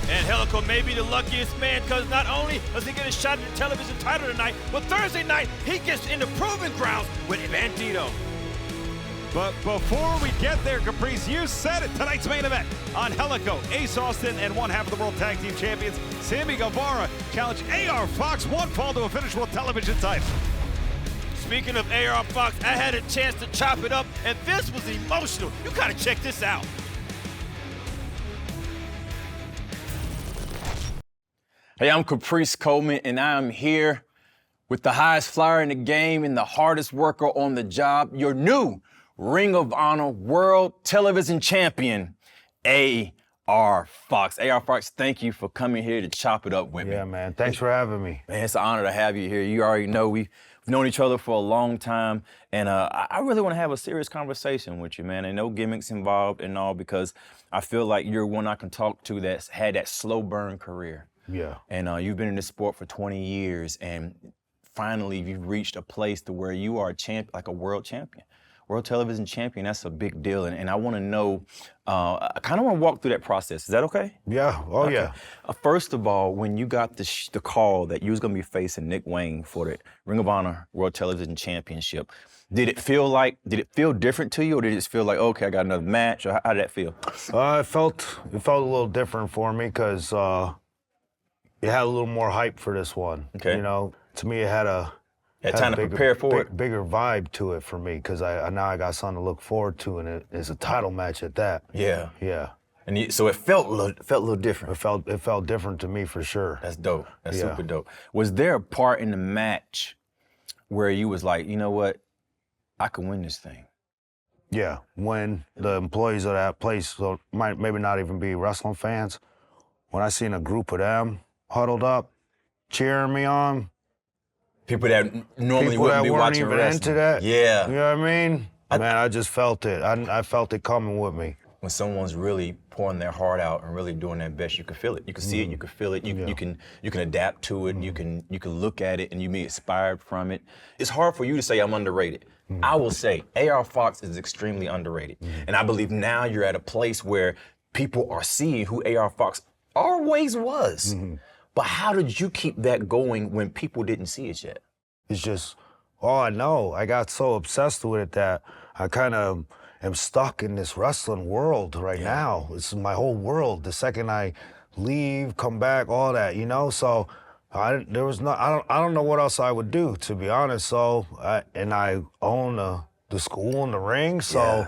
And Helico may be the luckiest man because not only does he get a shot at the television title tonight, but Thursday night, he gets into proving grounds with Bandito. But before we get there, Caprice, you said it. Tonight's main event on Helico. Ace Austin and one half of the World Tag Team Champions, Sammy Guevara, challenge AR Fox, one fall to a finish World Television title. Speaking of AR Fox, I had a chance to chop it up, and this was emotional. You gotta check this out. Hey, I'm Caprice Coleman, and I am here with the highest flyer in the game and the hardest worker on the job, your new Ring of Honor World Television Champion, AR Fox. AR Fox, thank you for coming here to chop it up with me. Yeah, man. Thanks for having me. Man, it's an honor to have you here. You already know we've known each other for a long time, and I really want to have a serious conversation with you, man, and no gimmicks involved and all, because I feel like you're one I can talk to that's had that slow burn career. Yeah. And you've been in this sport for 20 years, and finally you've reached a place to where you are a champ, like a world champion. World Television Champion, that's a big deal. And I want to know, I kind of want to walk through that process. Is that okay? Yeah, okay. Yeah. First of all, when you got the call that you was going to be facing Nick Wayne for the Ring of Honor World Television Championship, did it feel different to you, or did it just feel like, okay, I got another match, or how did that feel? It felt a little different for me because it had a little more hype for this one. Okay. You know, to me, it had time to prepare for it. Bigger vibe to it for me because now I got something to look forward to, and it's a title match at that. Yeah. Yeah. And so it felt a little different. It felt different to me for sure. That's dope. That's super dope. Was there a part in the match where you was like, you know what, I can win this thing? Yeah. When the employees of that place, so maybe not even be wrestling fans, when I seen a group of them huddled up, cheering me on. People that normally wouldn't be watching even wrestling. Into that. Yeah. You know what I mean? Man, I just felt it. I felt it coming with me. When someone's really pouring their heart out and really doing their best, you can feel it. You can see it. You can feel it. You can adapt to it. You can look at it and you be inspired from it. It's hard for you to say I'm underrated. I will say AR Fox is extremely underrated, and I believe now you're at a place where people are seeing who AR Fox always was. But how did you keep that going when people didn't see it yet? It's just all I know. I got so obsessed with it that I kind of am stuck in this wrestling world right now. This is my whole world. The second I leave, come back, all that, you know? So I don't know what else I would do, to be honest. So, and I own the school and the ring, so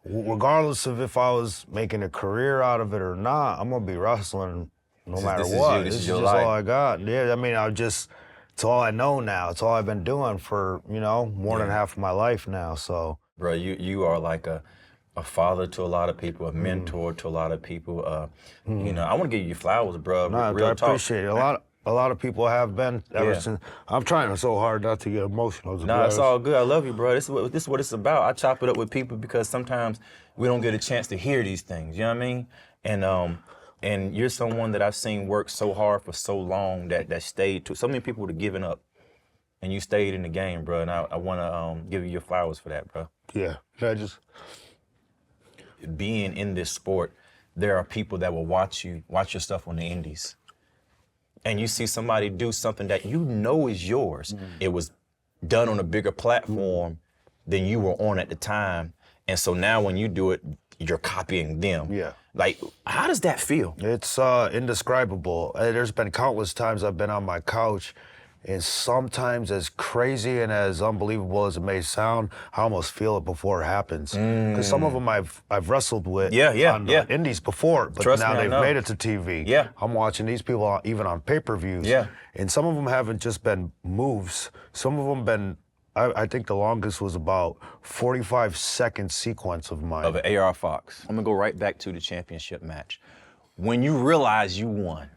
regardless of if I was making a career out of it or not, I'm gonna be wrestling no matter what. This is just all I got. Yeah, I mean, it's all I know now. It's all I've been doing for, more than half of my life now, so. Bro, you are like a father to a lot of people, a mentor to a lot of people. You know, I want to give you flowers, bro. No, Real I talk. appreciate it. A lot of people have been ever since. I'm trying so hard not to get emotional. No, it's all good. I love you, bro. This is what it's about. I chop it up with people because sometimes we don't get a chance to hear these things. You know what I mean? And you're someone that I've seen work so hard for so long that stayed. So many people would have given up, and you stayed in the game, bro. And I want to give you your flowers for that, bro. Yeah, being in this sport, there are people that will watch your stuff on the indies. And you see somebody do something that you know is yours. It was done on a bigger platform than you were on at the time. And so now when you do it, you're copying them. Yeah. Like, how does that feel? It's indescribable. There's been countless times I've been on my couch, and sometimes as crazy and as unbelievable as it may sound, I almost feel it before it happens. Because some of them I've wrestled with on the indies before, but Trust now me, they've made it to TV. Yeah. I'm watching these people even on pay-per-views. Yeah. And some of them haven't just been moves. Some of them been, I think the longest was about 45-second sequence of mine. Of an AR Fox. I'm gonna go right back to the championship match. When you realize you won,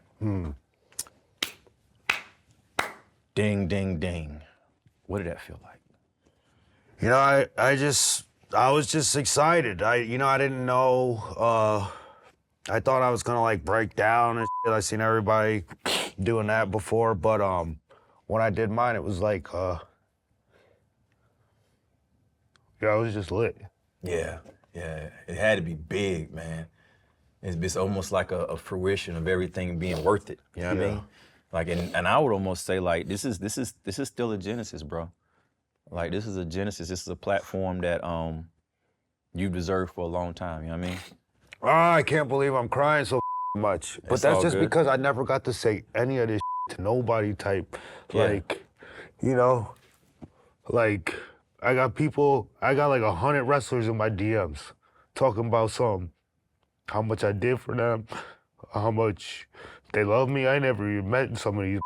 ding, ding, ding. What did that feel like? You know, I was just excited. I didn't know. I thought I was gonna like break down and shit. I seen everybody doing that before, but when I did mine, it was like, I was just lit. Yeah, it had to be big, man. It's almost like a fruition of everything being worth it. You know what I mean? Like, and I would almost say like this is still a genesis, bro. Like this is a genesis. This is a platform that you've deserved for a long time. You know what I mean? Oh, I can't believe I'm crying so much. But that's just because I never got to say any of this to nobody type. Like, you know, like I got like 100 wrestlers in my DMs talking about how much I did for them, how much they love me. I never even met some of these,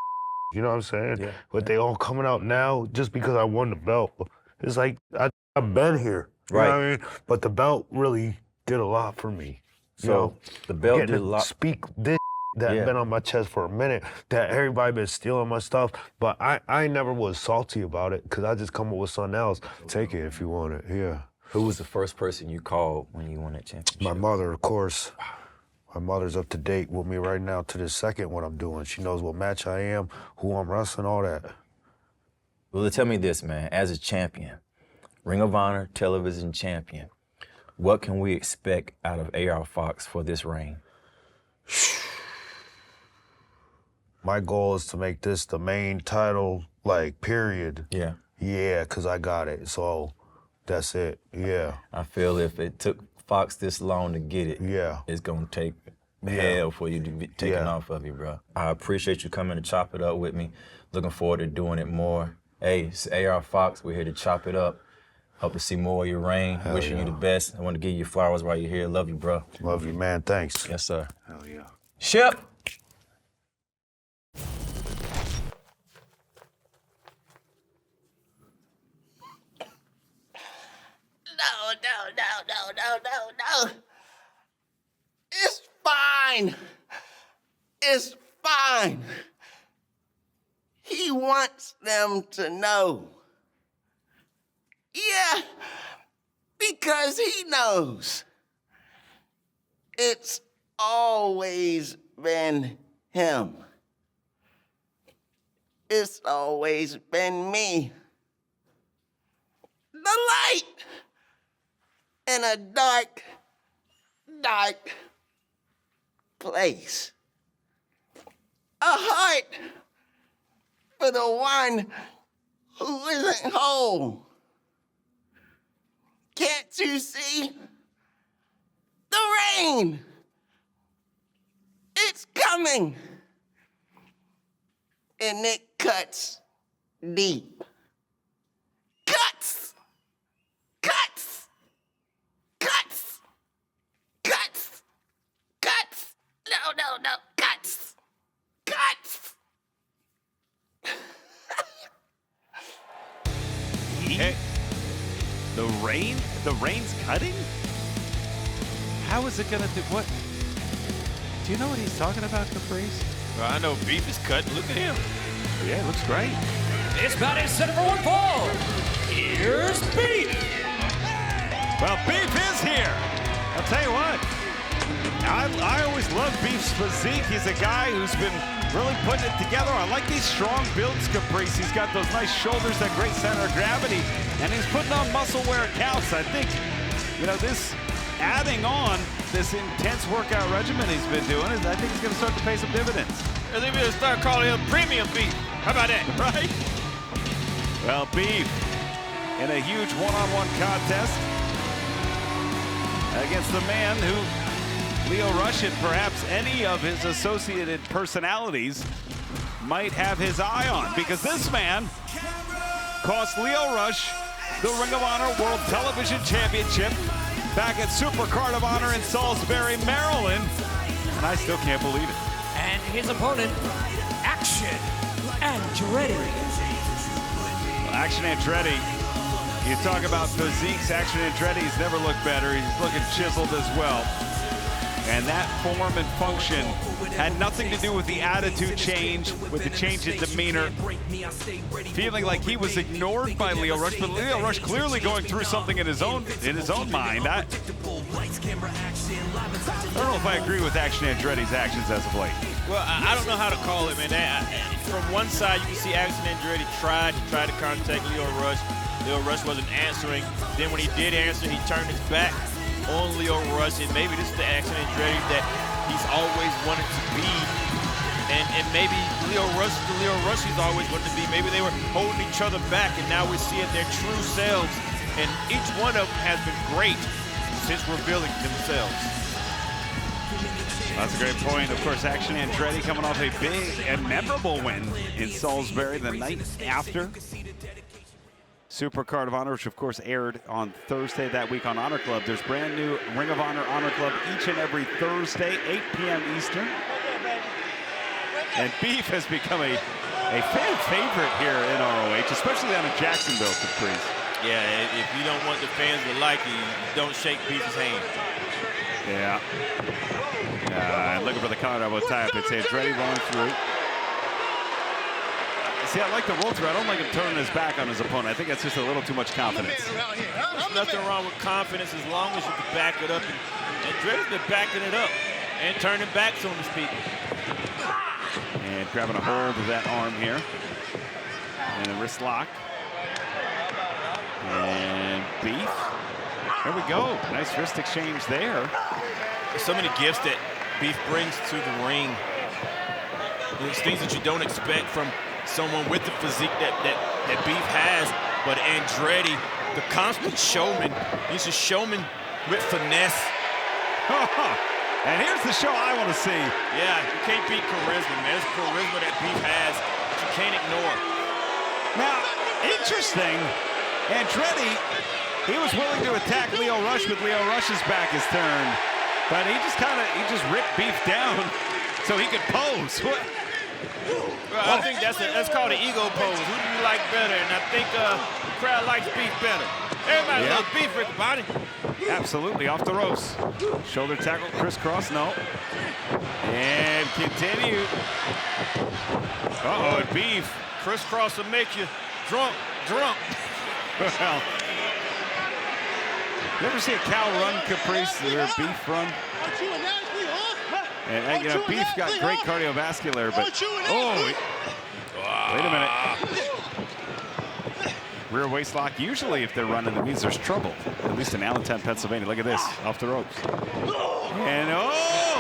you know what I'm saying? Yeah. But they all coming out now just because I won the belt. It's like, I've been here, you know what I mean? But the belt really did a lot for me. So the belt did a lot. Speak this that been on my chest for a minute, that everybody been stealing my stuff, but I never was salty about it because I just come up with something else. Take it if you want it, yeah. Who was the first person you called when you won that championship? My mother, of course. My mother's up to date with me right now to the second what I'm doing. She knows what match I am, who I'm wrestling, all that. Well, tell me this, man. As a champion, Ring of Honor Television Champion, what can we expect out of AR Fox for this reign? My goal is to make this the main title, like, period. Yeah. Yeah, because I got it. So that's it. Yeah. I feel if it took Fox this long to get it, it's going to take hell for you to be taken off of you, bro. I appreciate you coming to chop it up with me. Looking forward to doing it more. Hey, it's AR Fox. We're here to chop it up. Hope to see more of your reign. Wishing you the best. I want to give you flowers while you're here. Love you, bro. Love you, man. Thanks. Yes, sir. Hell yeah. Ship. No. It's fine. It's fine. He wants them to know. Yeah, because he knows. It's always been him. It's always been me. The light in a dark place. A heart for the one who isn't whole. Can't you see? The rain. It's coming. And it cuts deep. Cuts. No. Cuts. Hey, the rain's cutting? How is it gonna do what? Do you know what he's talking about, Caprice? Well, I know Beef is cut. Look at him. Yeah, it looks great. This bout is set for one fall. Here's Beef. Well, Beef is here. I'll tell you what. I always love Beef's physique. He's a guy who's been really putting it together. I like these strong builds, Caprice. He's got those nice shoulders, that great center of gravity, and he's putting on muscle where it counts. I think, you know, this adding on this intense workout regimen he's been doing, I think it's going to start to pay some dividends. I think we're going to start calling him Premium Beef. How about that? Right? Well, Beef in a huge one-on-one contest against the man who Lio Rush and perhaps any of his associated personalities might have his eye on, because this man cost Lio Rush the Ring of Honor World Television Championship back at Supercard of Honor in Salisbury, Maryland, and I still can't believe it. And his opponent, Action Andretti. Well, Action Andretti, you talk about physiques, Action Andretti's never looked better. He's looking chiseled as well. And that form and function had nothing to do with the attitude change, with the change in demeanor. Feeling like he was ignored by Lio Rush, but Lio Rush clearly going through something in his own mind. I don't know if I agree with Action Andretti's actions as of late. Well, I don't know how to call it, man. From one side, you can see Action Andretti tried to contact Lio Rush. Lio Rush wasn't answering. Then when he did answer, he turned his back on Lio Rush, and maybe this is the Action Andretti that he's always wanted to be, and maybe Lio Rush he's always wanted to be. Maybe they were holding each other back, and now we're seeing their true selves, and each one of them has been great since revealing themselves. That's a great point. Of course, Action Andretti coming off a big and memorable win in Salisbury the night after Supercard of Honor, which of course aired on Thursday that week on Honor Club. There's brand new Ring of Honor Honor Club each and every Thursday, 8 p.m. Eastern. And Beef has become a fan favorite here in ROH, especially down in Jacksonville, Caprice. Yeah, if you don't want the fans to like you, don't shake Beef's hand. Yeah. And looking for the collar elbow tie-up. It's Andretti rolling through. See, I like the roll through. I don't like him turning his back on his opponent. I think that's just a little too much confidence. There's nothing wrong with confidence as long as you can back it up. And Andretti's been backing it up and turning back, so to speak. And grabbing a hold of that arm here. And a wrist lock. And Beef. There we go. Nice wrist exchange there. There's so many gifts that Beef brings to the ring. There's things that you don't expect from someone with the physique that Beef has, but Andretti, the constant showman, he's a showman with finesse. And here's the show I want to see. Yeah, you can't beat charisma, man. It's charisma that Beef has that you can't ignore. Now, interesting, Andretti, he was willing to attack Lio Rush with Lio Rush's back is turned, but he just ripped Beef down so he could pose. What? Well, I think that's called an ego pose. Who do you like better? And I think the crowd likes Beef better. Everybody loves Beef, Ricky Bobby. Absolutely, off the ropes. Shoulder tackle, crisscross, no. And continue. Uh-oh, and Beef. Crisscross will make you drunk. Well, you ever see a cow run, Caprice, or a Beef run? And you know, Beef got great cardiovascular, but wait a minute. Rear waist lock. Usually, if they're running, it means there's trouble. At least in Allentown, Pennsylvania. Look at this, off the ropes. And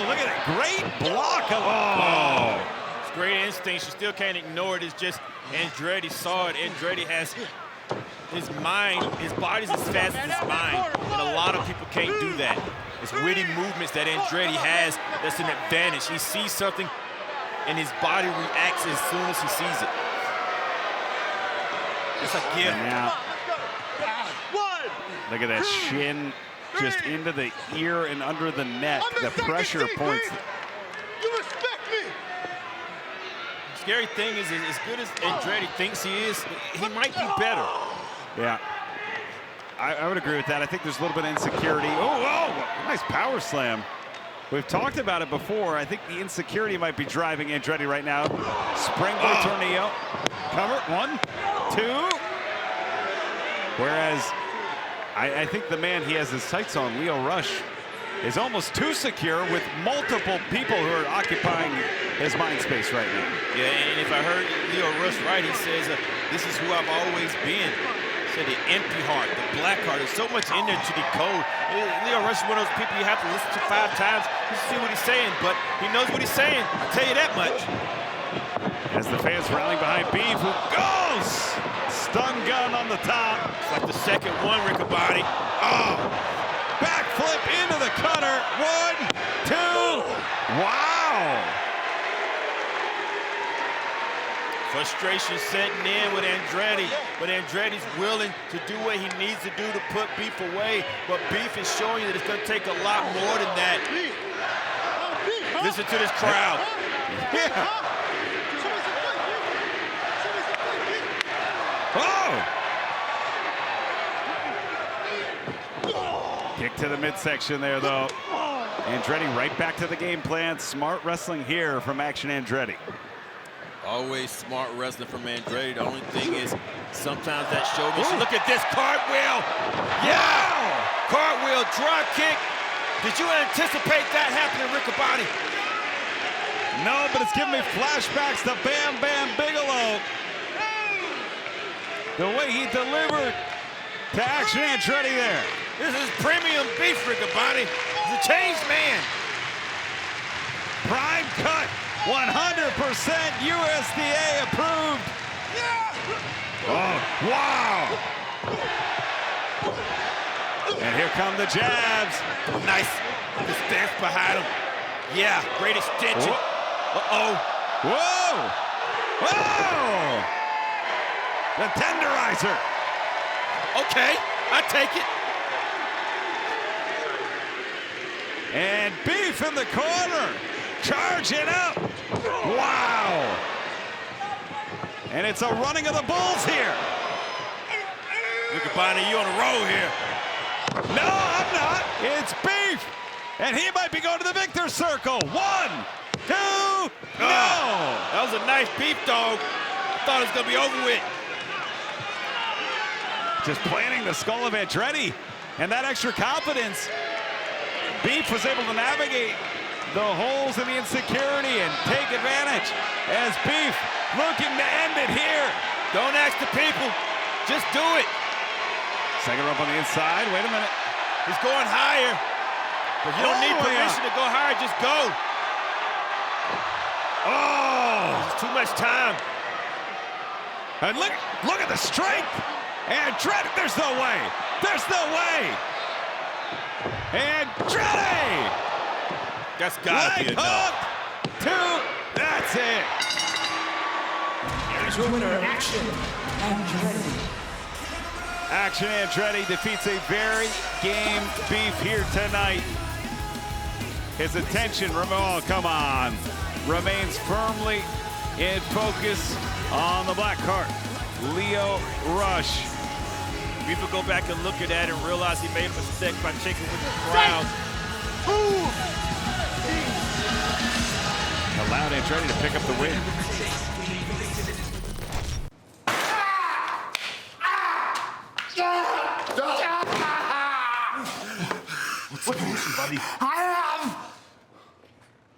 look at that great block of It's great instinct. You still can't ignore it. It's just Andretti saw it. Andretti has his mind. His body's as fast as his mind, and a lot of people can't do that. It's witty movements that Andretti has that's an advantage. He sees something, and his body reacts as soon as he sees it. It's a gift. Now, look at that shin just into the ear and under the neck. The pressure points. You respect me. Scary thing is, as good as Andretti thinks he is, he might be better. Yeah. I would agree with that. I think there's a little bit of insecurity. Oh, nice power slam. We've talked about it before. I think the insecurity might be driving Andretti right now. Springboard tornillo. Cover, 1, 2. Whereas I think the man he has his sights on, Lio Rush, is almost too secure with multiple people who are occupying his mind space right now. Yeah, and if I heard Lio Rush right, he says, this is who I've always been. He said the empty heart, the black heart. There's so much in there to decode. Lio Rush is one of those people you have to listen to 5 times to see what he's saying, but he knows what he's saying. I'll tell you that much. As the fans rallying behind Beef, who goes! Stun gun on the top. It's like the second one, Riccoboni. Oh! Backflip into the cutter. 1, 2. Wow! Frustration setting in with Andretti, but Andretti's willing to do what he needs to do to put Beef away. But Beef is showing you that it's going to take a lot more than that. Listen to this crowd. Yeah. Oh! Kick to the midsection there, though. Andretti right back to the game plan. Smart wrestling here from Action Andretti. Always smart wrestling from Andretti. The only thing is sometimes that shoulder. Look at this cartwheel. Yeah! Wow. Cartwheel, drop kick. Did you anticipate that happening, Riccoboni? No, but it's giving me flashbacks to Bam Bam Bigelow. The way he delivered to Action Andretti there. This is premium Beef, Riccoboni. He's a changed man. Prime cut, 100% USDA approved. Oh, wow. And here come the jabs. Nice. The stance behind him. Yeah, great extension. Uh-oh. Whoa. Whoa. The tenderizer. Okay, I take it. And Beef in the corner. Charging up. Wow. And it's a running of the bulls here. Riccoboni, you on a roll here. No, I'm not. It's Beef. And he might be going to the victor's circle. 1, 2, no. That was a nice Beef dog. I thought it was going to be over with. Just planting the skull of Andretti. And that extra confidence. Beef was able to navigate the holes in the insecurity and take advantage as Beef looking to end it here. Don't ask the people, just do it. Second rope on the inside, wait a minute. He's going higher, but you don't need permission to go higher, just go. Oh! There's too much time. And look at the strength. Andretti, there's no way. There's no way. Andretti! That's gotta be enough. 2, that's it. Here's your winner, Action Andretti. Action Andretti defeats a very game Beef here tonight. His attention, come on, remains firmly in focus on the black card, Lio Rush. Beef will go back and look at that and realize he made a mistake by shaking with the crowd. Allowed Andretti to pick up the win. What's the issue, buddy? I have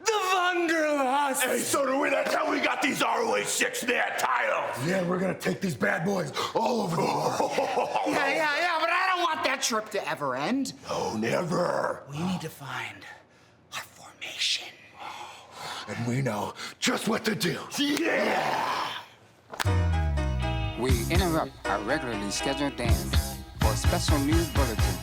the Wanderlust. Hey, so do we. That's how we got these ROH 6-man titles. Yeah, we're gonna take these bad boys all over the world. Yeah, but I don't want that trip to ever end. Oh, never. We need to find our formation. And we know just what to do. Yeah! We interrupt our regularly scheduled dance for a special news bulletin.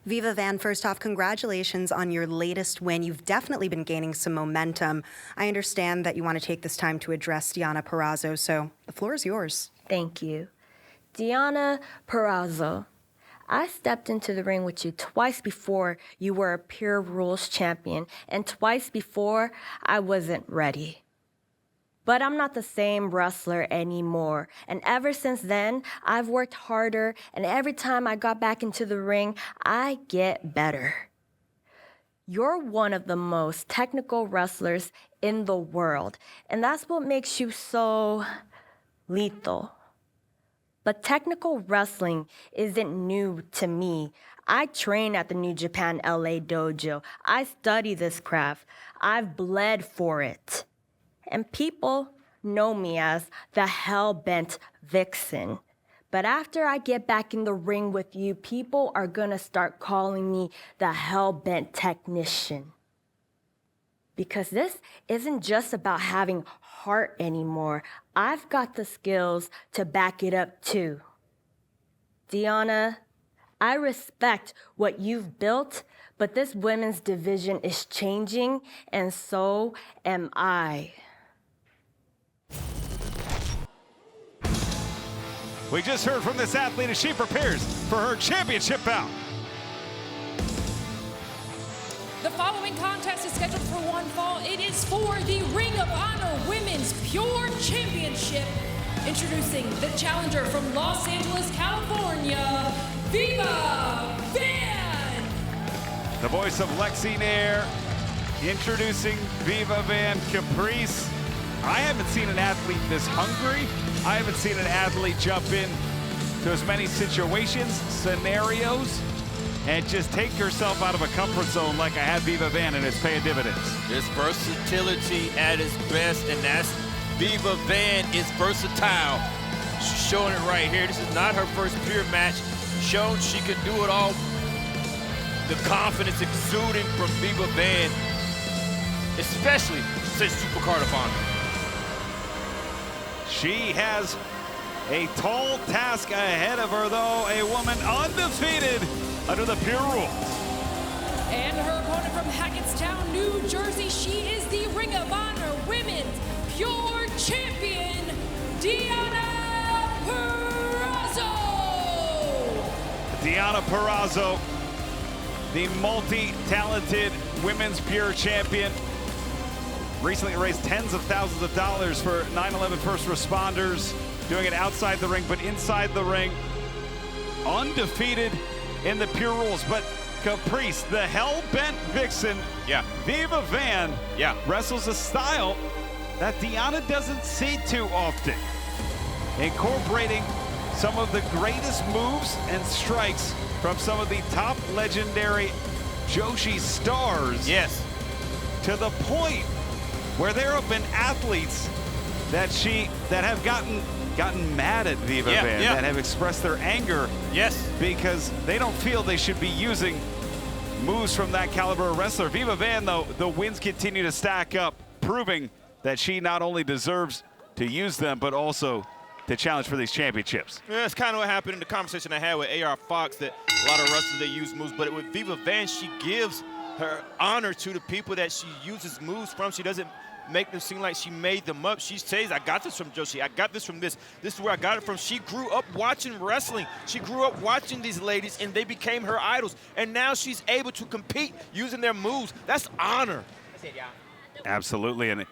Viva Van, first off, congratulations on your latest win. You've definitely been gaining some momentum. I understand that you want to take this time to address Deonna Purrazzo, so the floor is yours. Thank you. Deonna Purrazzo, I stepped into the ring with you twice before you were a Pure Rules champion, and twice before I wasn't ready. But I'm not the same wrestler anymore. And ever since then, I've worked harder, and every time I got back into the ring, I get better. You're one of the most technical wrestlers in the world, and that's what makes you so lethal. But technical wrestling isn't new to me. I train at the New Japan LA dojo. I study this craft. I've bled for it. And people know me as the hell-bent vixen. But after I get back in the ring with you, people are gonna start calling me the hell-bent technician. Because this isn't just about having heart anymore. I've got the skills to back it up too. Deonna, I respect what you've built, but this women's division is changing, and so am I. We just heard from this athlete as she prepares for her championship bout. The following contest is scheduled for one fall. It is for the Ring of Honor Women's Pure Championship. Introducing the challenger from Los Angeles, California, Viva Van. The voice of Lexi Nair, introducing Viva Van Caprice. I haven't seen an athlete this hungry. I haven't seen an athlete jump in to as many situations, scenarios, and just take herself out of a comfort zone like I had Viva Van, and it's paying dividends. It's versatility at its best, and that's Viva Van is versatile. She's showing it right here. This is not her first pure match. Shown she can do it all. The confidence exuding from Viva Van, especially since Supercard of Honor. She has a tall task ahead of her, though, a woman undefeated under the Pure Rules. And her opponent from Hackettstown, New Jersey, she is the Ring of Honor Women's Pure Champion, Deonna Purrazzo. Deonna Purrazzo, the multi-talented Women's Pure Champion. Recently raised tens of thousands of dollars for 9/11 first responders, doing it outside the ring, but inside the ring, undefeated in the Pure Rules. But Caprice, the hell-bent vixen, Viva Van, wrestles a style that Deonna doesn't see too often, incorporating some of the greatest moves and strikes from some of the top legendary Joshi stars. Yes. To the point where there have been athletes that have gotten mad at Viva Van, that have expressed their anger, because they don't feel they should be using moves from that caliber of wrestler. Viva Van, though, the wins continue to stack up, proving that she not only deserves to use them, but also to challenge for these championships. Yeah, that's kind of what happened in the conversation I had with AR Fox, that a lot of wrestlers, they use moves, but with Viva Van, she gives her honor to the people that she uses moves from. She doesn't make them seem like she made them up. She says, I got this from Joshi. I got this from this. This is where I got it from. She grew up watching wrestling. She grew up watching these ladies, and they became her idols. And now she's able to compete using their moves. That's honor. That's it, Absolutely. And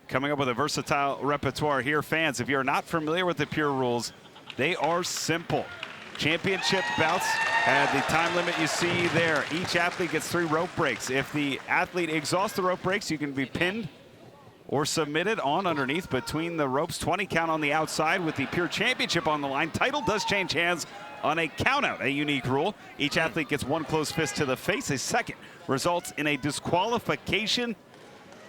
coming up with a versatile repertoire here, fans, if you're not familiar with the Pure Rules, they are simple. Championship bouts have the time limit you see there. Each athlete gets 3 rope breaks. If the athlete exhausts the rope breaks, you can be pinned or submitted on underneath between the ropes. 20 count on the outside with the Pure Championship on the line. Title does change hands on a countout, a unique rule. Each athlete gets 1 closed fist to the face. A second results in a disqualification.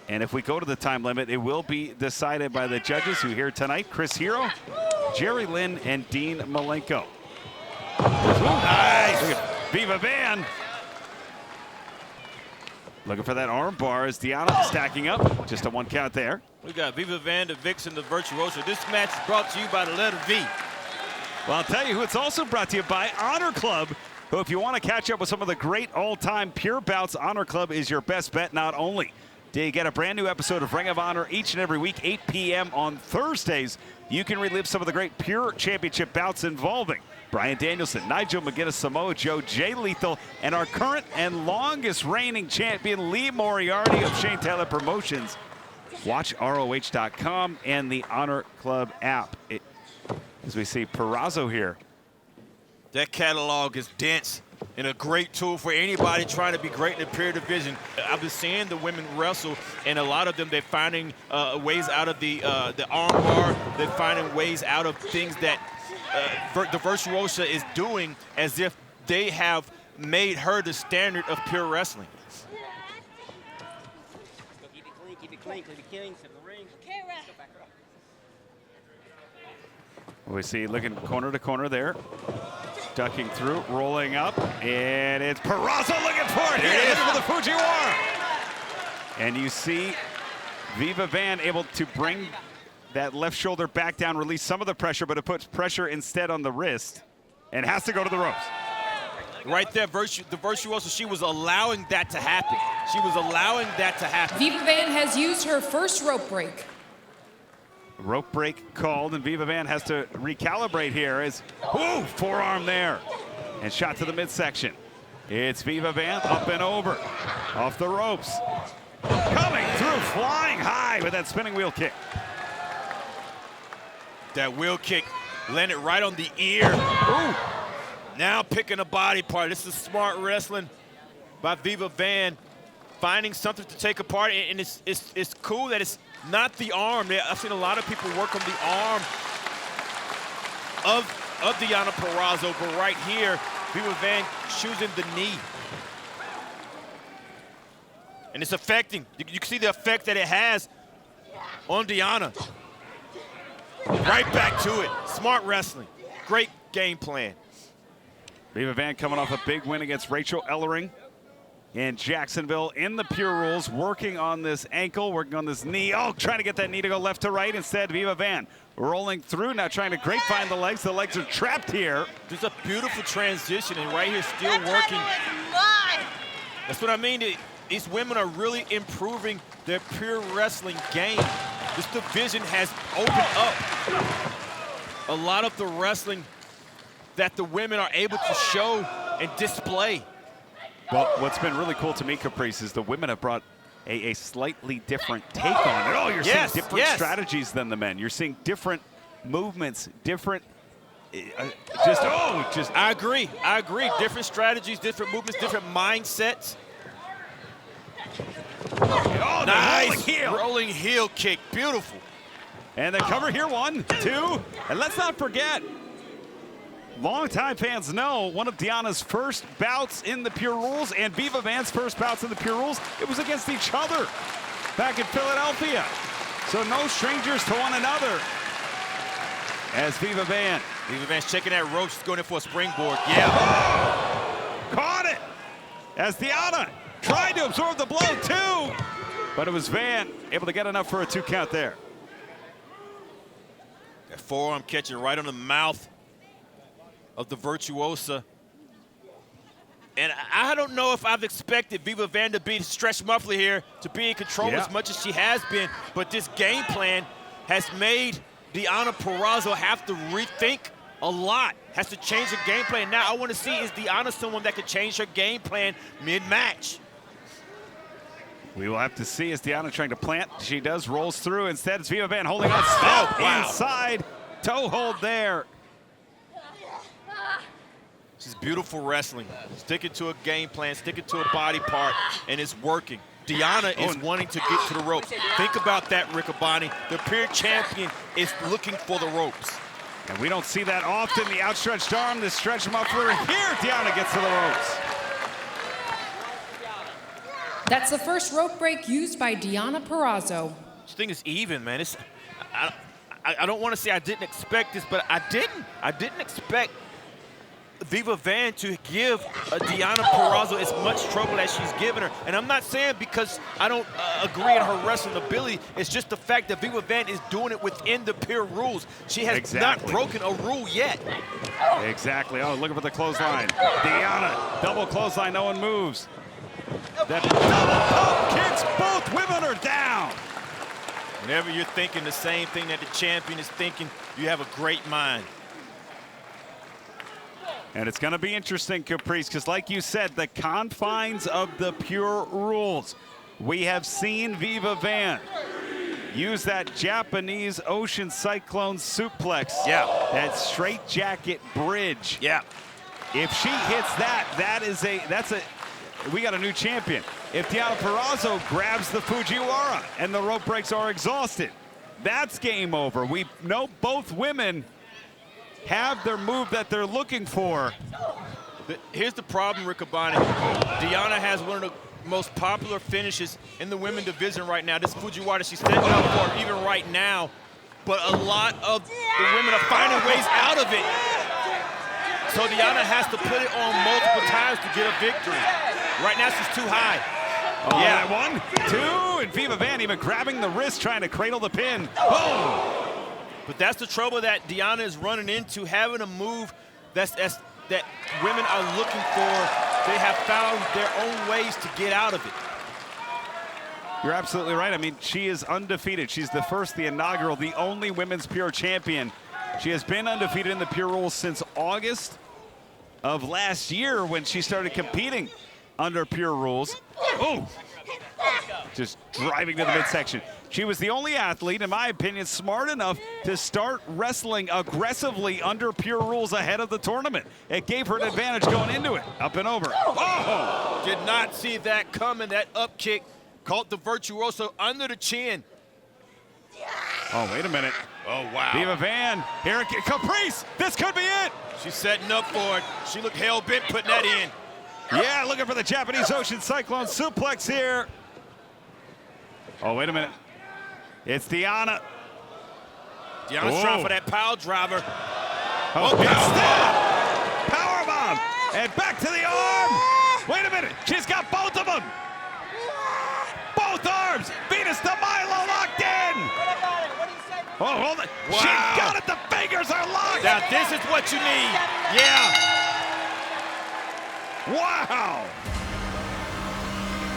And if we go to the time limit, it will be decided by the judges who here tonight: Chris Hero, Jerry Lynn, and Dean Malenko. Nice! Look at Viva Van. Looking for that arm bar as Deonna stacking up. Just a 1 count there. We got Viva Van, the Vixen, the Virtuoso. This match is brought to you by the letter V. Well, I'll tell you who it's also brought to you by, Honor Club. who, if you want to catch up with some of the great all-time Pure bouts, Honor Club is your best bet. Not only do you get a brand new episode of Ring of Honor each and every week, 8 p.m. on Thursdays, you can relive some of the great Pure Championship bouts involving Bryan Danielson, Nigel McGuinness, Samoa Joe, Jay Lethal, and our current and longest reigning champion, Lee Moriarty of Shane Taylor Promotions. Watch ROH.com and the Honor Club app. As we see Purrazzo here. That catalog is dense and a great tool for anybody trying to be great in the Pure division. I've been seeing the women wrestle, and a lot of them, they're finding ways out of the arm bar. They're finding ways out of things that the Virtuosa is doing, as if they have made her the standard of Pure wrestling. Keep it clean, keep it clean, to the ring. We see looking corner to corner there. Ducking through, rolling up, and it's Purrazzo looking for it. Here it is for the Fujiwara. And you see Viva Van able to bring that left shoulder back down, release some of the pressure, but it puts pressure instead on the wrist and has to go to the ropes. Right there, the Virtuosa, she was allowing that to happen. She was allowing that to happen. Viva Van has used her first rope break. Rope break called, and Viva Van has to recalibrate here as, ooh, forearm there. And shot to the midsection. It's Viva Van up and over, off the ropes. Coming through, flying high with that spinning wheel kick. That wheel kick landed right on the ear. Ooh. Now picking a body part. This is smart wrestling by Viva Van, finding something to take apart, and it's cool that it's not the arm. I've seen a lot of people work on the arm of Deonna Purrazzo, but right here, Viva Van choosing the knee. And it's affecting. You can see the effect that it has on Deonna. Right back to it. Smart wrestling. Great game plan. Viva Van coming off a big win against Rachel Ellering in Jacksonville in the Pure Rules, working on this ankle, working on this knee. Oh, trying to get that knee to go left to right. Instead, Viva Van rolling through, now trying to grapevine the legs. The legs are trapped here. There's a beautiful transition, and right here still working. That's what I mean. These women are really improving their Pure wrestling game. This division has opened up a lot of the wrestling that the women are able to show and display. Well, what's been really cool to me, Caprice, is the women have brought a slightly different take on it. Oh, you're seeing different strategies than the men. You're seeing different movements, different, I agree. Different strategies, different movements, different mindsets. Oh, nice rolling heel kick, beautiful. And they cover here, 1, 2, and let's not forget, longtime fans know one of Deonna's first bouts in the Pure Rules and Viva Van's first bouts in the Pure Rules, it was against each other back in Philadelphia. So no strangers to one another. As Viva Van's checking that rope, she's going in for a springboard. Yeah. Caught it. As Deonna tried to absorb the blow too, but it was Van able to get enough for a 2 count there. That forearm catching right on the mouth of the Virtuosa. And I don't know if I've expected Viva Van to be stretched muffler here, to be in control as much as she has been, but this game plan has made Deonna Purrazzo have to rethink a lot, has to change her game plan. Now I want to see, is Deonna someone that could change her game plan mid-match? We will have to see as Deonna trying to plant. She does, rolls through. Instead, it's Viva Van holding on. Stop inside. Toe hold there. She's beautiful wrestling. Sticking to a game plan, sticking to a body part, and it's working. Deonna is wanting to get to the ropes. Think about that, Riccaboni. The Pure Champion is looking for the ropes. And we don't see that often. The outstretched arm, the stretch muffler. Here, Deonna gets to the ropes. That's the first rope break used by Deonna Purrazzo. This thing is even, man. I don't want to say I didn't expect this, but I didn't. I didn't expect Viva Van to give Deonna Purrazzo as much trouble as she's given her. And I'm not saying because I don't agree on her wrestling ability. It's just the fact that Viva Van is doing it within the Pure rules. She has not broken a rule yet. Exactly. Oh, looking for the clothesline. Deonna, double clothesline, no one moves. That double pump kicks, both women are down. Whenever you're thinking the same thing that the champion is thinking, you have a great mind. And it's going to be interesting, Caprice, because like you said, the confines of the Pure rules. We have seen Viva Van use that Japanese Ocean Cyclone suplex. Yeah. That straight jacket bridge. Yeah. If she hits that, we got a new champion. If Deonna Purrazzo grabs the Fujiwara and the rope breaks are exhausted, that's game over. We know both women have their move that they're looking for. Here's the problem, Riccaboni. Deonna has one of the most popular finishes in the women's division right now. This Fujiwara she's setting up for even right now. But a lot of the women are finding ways out of it. So Deonna has to put it on multiple times to get a victory. Right now she's too high. Oh, yeah, 1, 2, and Viva Van even grabbing the wrist, trying to cradle the pin. Boom! But that's the trouble that Deonna is running into, having a move that women are looking for. They have found their own ways to get out of it. You're absolutely right. I mean, she is undefeated. She's the inaugural, the only women's Pure champion. She has been undefeated in the Pure rules since August of last year when she started competing under Pure rules. Oh! Just driving to the midsection. She was the only athlete, in my opinion, smart enough to start wrestling aggressively under Pure rules ahead of the tournament. It gave her an advantage going into it. Up and over. Oh! Did not see that coming. That up kick caught the Virtuoso under the chin. Oh, wait a minute. Oh, wow. Viva Van, here it Caprice, this could be it. She's setting up for it. She looked hell-bent putting that in. Yeah, looking for the Japanese Ocean Cyclone suplex here. Oh, wait a minute. It's Deonna. Deonna's trying for that pile driver. Oh, big stab. Powerbomb. And back to the arm. Wait a minute. She's got both of them. Both arms. Venus de Milo locked in. Oh, hold it. Wow. She got it. The fingers are locked. Now, this is what you need. Yeah. Wow.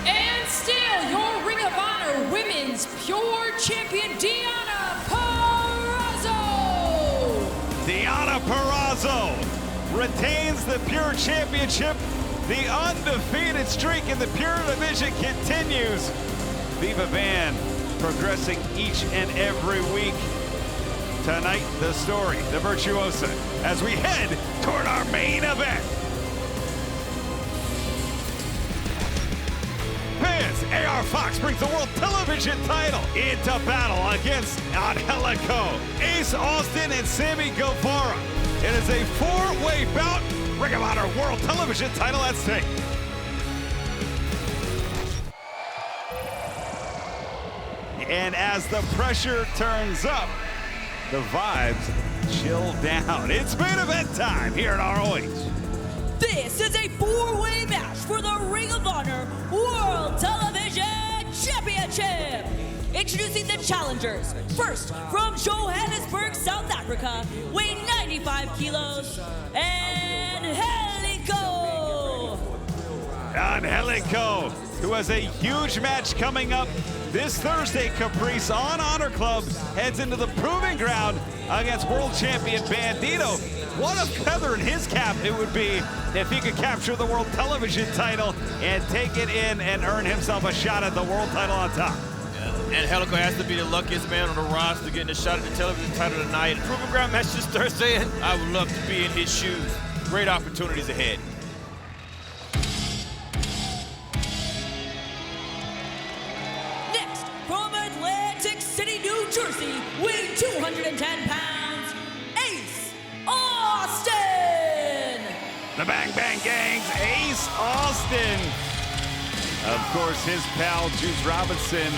And still, your Ring of Honor Women's Pure Champion, Deonna Purrazzo. Deonna Purrazzo retains the Pure Championship. The undefeated streak in the Pure division continues. Viva Van progressing each and every week. Tonight, the story, the Virtuosa, as we head toward our main event. AR Fox brings the World Television title into battle against Angelico, Ace Austin, and Sammy Guevara. It is a four-way bout. Ring of Honor World Television title at stake. And as the pressure turns up, the vibes chill down. It's main event time here at ROH. This is a four-way match for the Ring of Honor World Television Championship. Introducing the challengers. First, from Johannesburg, South Africa, weighing 95 kilos, Angelico. Angelico, who has a huge match coming up this Thursday, Caprice, on Honor Club, heads into the proving ground against world champion Bandito. What a feather in his cap it would be if he could capture the World Television title and take it in and earn himself a shot at the world title on top. Angelico has to be the luckiest man on the roster getting a shot at the television title tonight. Proving ground match this Thursday, and I would love to be in his shoes. Great opportunities ahead. Next, from Atlantic City, New Jersey, weighing 210 pounds, Ace Austin. The Bang Bang Gang's Ace Austin. Of course, his pal, Juice Robinson,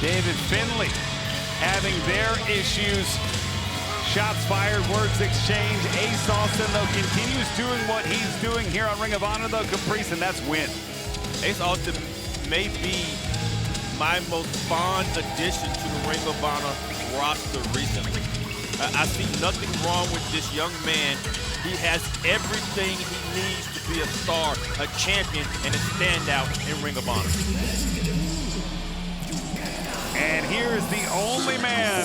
David Finlay, having their issues shots fired, words exchanged. Ace Austin, though, continues doing what he's doing here on Ring of Honor, though, Caprice, and that's win. Ace Austin may be my most fond addition to the Ring of Honor roster recently. I see nothing wrong with this young man. He has everything he needs to be a star, a champion, and a standout in Ring of Honor. And here's the only man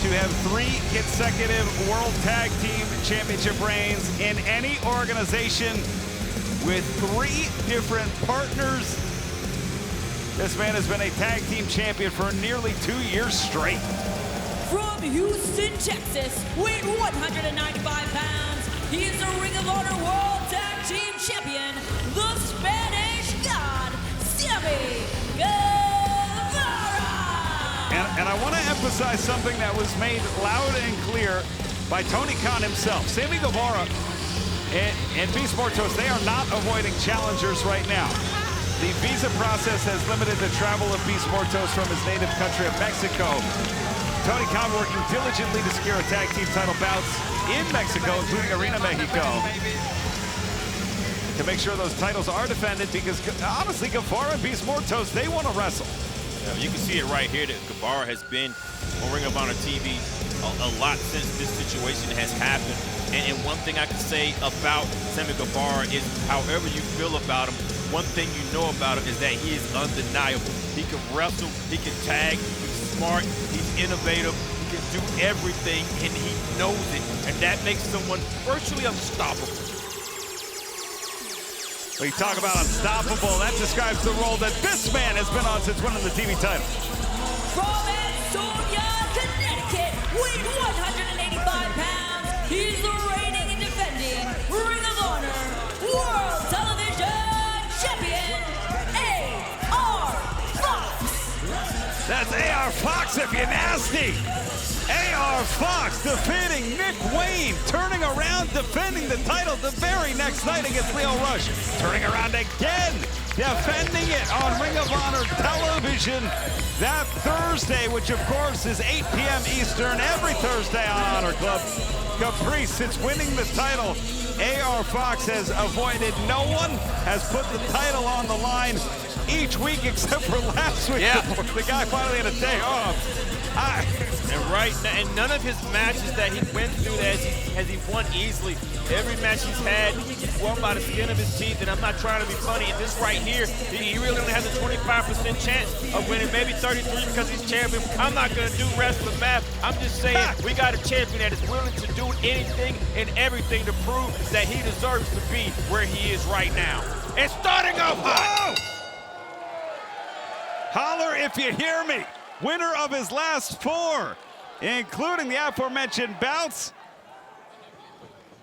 to have 3 consecutive World Tag Team Championship reigns in any organization with 3 different partners. This man has been a tag team champion for nearly 2 years straight. From Houston, Texas, weighing 195 pounds, he is the Ring of Honor World Tag Team Champion, the Spanish God, Sammy Guevara. And I want to emphasize something that was made loud and clear by Tony Khan himself. Sammy Guevara and Beast Mortos, they are not avoiding challengers right now. The visa process has limited the travel of Beast Mortos from his native country of Mexico. Tony Khan working diligently to secure a tag team title bouts in Mexico, including Arena Mexico, to make sure those titles are defended, because honestly, Guevara and Beast Mortos, they want to wrestle. Yeah, you can see it right here that Guevara has been on Ring of Honor TV a lot since this situation has happened. And one thing I can say about Sammy Guevara is, however you feel about him, one thing you know about him is that he is undeniable. He can wrestle, he can tag, he's smart, he's innovative, he can do everything, and he knows it. And that makes someone virtually unstoppable. We talk about unstoppable, that describes the role that this man has been on since winning the TV title. From Ansonia, Connecticut, weighing 185 pounds, he's the reigning and defending Ring of Honor World Television Champion, A.R. Fox. That's A.R. Fox if you're nasty. A.R. Fox defeating Nick Wayne, turning around, defending the title the very next night against Leo Rush. Turning around again, defending it on Ring of Honor Television that Thursday, which of course is 8 p.m. Eastern every Thursday on Honor Club. Caprice, since winning the title, A.R. Fox has avoided no one, has put the title on the line each week except for last week. Yeah. The guy finally had a day off. And none of his matches that he went through has he won easily. Every match he's had, he's won by the skin of his teeth, and I'm not trying to be funny. And this right here, he really only has a 25% chance of winning, maybe 33 because he's champion. I'm not going to do wrestling math. I'm just saying we got a champion that is willing to do anything and everything to prove that he deserves to be where he is right now. And starting off hot. Holler if you hear me. Winner of his last 4, including the aforementioned bouts.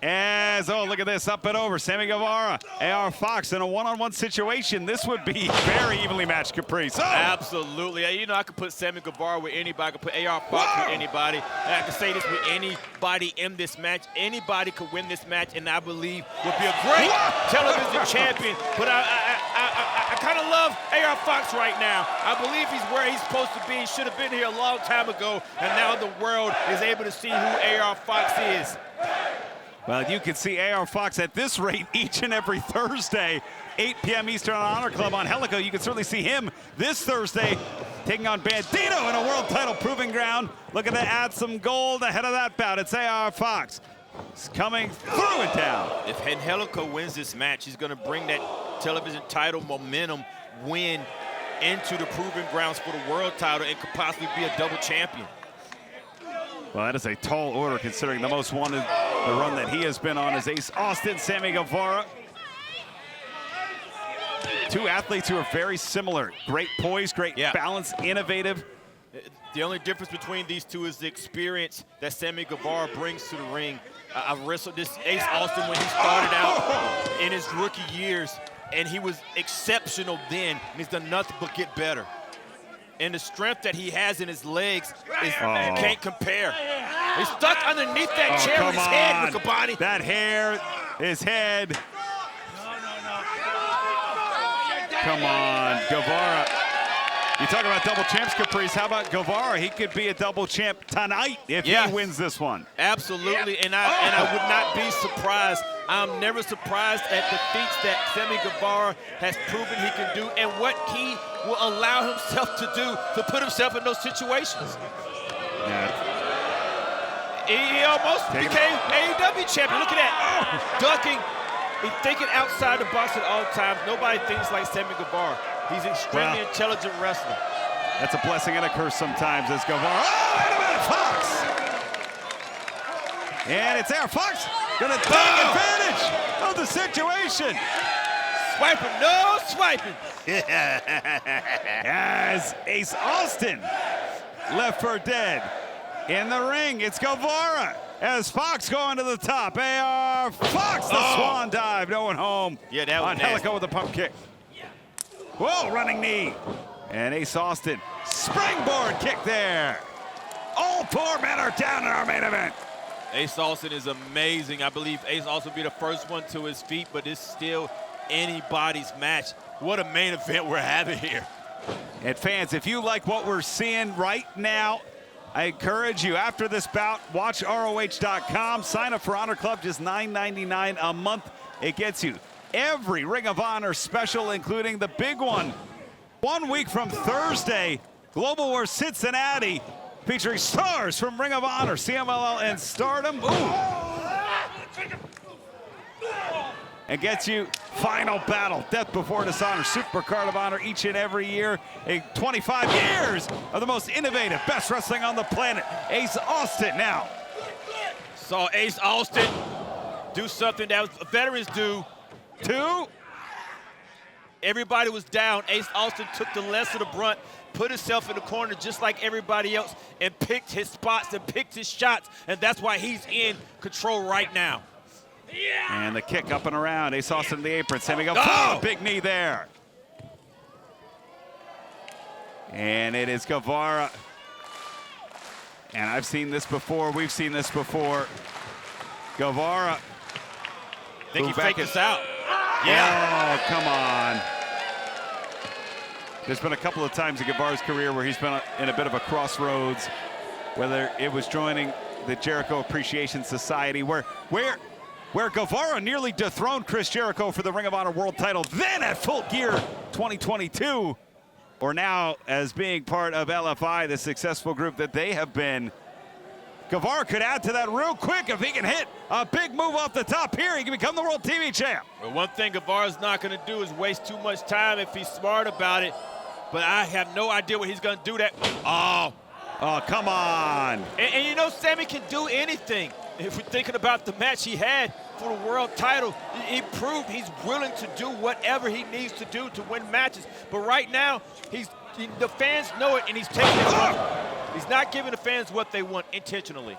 As, oh, look at this, up and over. Sammy Guevara, A.R. Fox in a one-on-one situation. This would be very evenly matched, Caprice. Oh! Absolutely. You know, I could put Sammy Guevara with anybody. I could put A.R. Fox with anybody. And I can say this with anybody in this match. Anybody could win this match, and I believe would be a great television champion. But I kind of love A.R. Fox right now. I believe he's where he's supposed to be. He should have been here a long time ago, and now the world is able to see who A.R. Fox is. Well, you can see A.R. Fox at this rate each and every Thursday, 8 p.m. Eastern on Honor Club on Helico. You can certainly see him this Thursday taking on Bandito in a world title proving ground. Looking to add some gold ahead of that bout. It's A.R. Fox. He's coming through it down. If Angelico wins this match, he's going to bring that television title momentum win into the proving grounds for the world title and could possibly be a double champion. Well, that is a tall order considering the most wanted, the run that he has been on is Ace Austin, Sammy Guevara. 2 athletes who are very similar. Great poise, great balance, innovative. The only difference between these two is the experience that Sammy Guevara brings to the ring. I've wrestled this Ace Austin when he started out in his rookie years, and he was exceptional then, and he's done nothing but get better. And the strength that he has in his legs is you can't compare. He's stuck underneath that chair with his head, Mukabani. That hair, his head. Come on, Guevara. You talk about double champs, Caprice. How about Guevara? He could be a double champ tonight if he wins this one. Absolutely, and I would not be surprised. I'm never surprised at the feats that Sammy Guevara has proven he can do and what he will allow himself to do to put himself in those situations. He almost became AEW champion. Look at that. Ducking. He's thinking outside the box at all times. Nobody thinks like Sammy Guevara. He's an extremely intelligent wrestler. That's a blessing and a curse sometimes as Guevara. Oh, wait a minute, Fox! And it's there. Fox gonna take advantage of the situation. Swiping, no swiping. As Ace Austin left for dead. In the ring, it's Guevara. As Fox going to the top. AR Fox, the swan dive, no one home. Yeah, that was on Helico with a pump kick. Whoa, running knee. And Ace Austin, springboard kick there. All 4 men are down in our main event. Ace Austin is amazing. I believe Ace Austin will be the first one to his feet, but it's still anybody's match. What a main event we're having here. And fans, if you like what we're seeing right now, I encourage you, after this bout, watch ROH.com. Sign up for Honor Club, just $9.99 a month. It gets you every Ring of Honor special, including the big one. 1 week from Thursday, Global War Cincinnati, featuring stars from Ring of Honor, CMLL, and Stardom. Ooh. And gets you Final Battle, Death Before Dishonor, Supercard of Honor each and every year. 25 years of the most innovative, best wrestling on the planet. Ace Austin now. Saw Ace Austin do something that veterans do. 2. Everybody was down. Ace Austin took the less of the brunt, put himself in the corner just like everybody else, and picked his spots and picked his shots, and that's why he's in control right now. And the kick up and around. Ace Austin in the apron. Sammy Guevara, big knee there. And it is Guevara. And I've seen this before. We've seen this before. Guevara. I think he faked us out. Yeah. Oh, come on. There's been a couple of times in Guevara's career where he's been in a bit of a crossroads, whether it was joining the Jericho Appreciation Society, where Guevara nearly dethroned Chris Jericho for the Ring of Honor World title, then at Full Gear 2022, or now as being part of LFI, the successful group that they have been. Guevara could add to that real quick if he can hit a big move off the top here. He can become the World TV champ. Well, one thing Guevara's not going to do is waste too much time if he's smart about it, but I have no idea what he's going to do that. Oh, come on. And you know, Sammy can do anything. If we're thinking about the match he had for the world title, he proved he's willing to do whatever he needs to do to win matches. But right now, the fans know it, and he's taking it from them. He's not giving the fans what they want intentionally.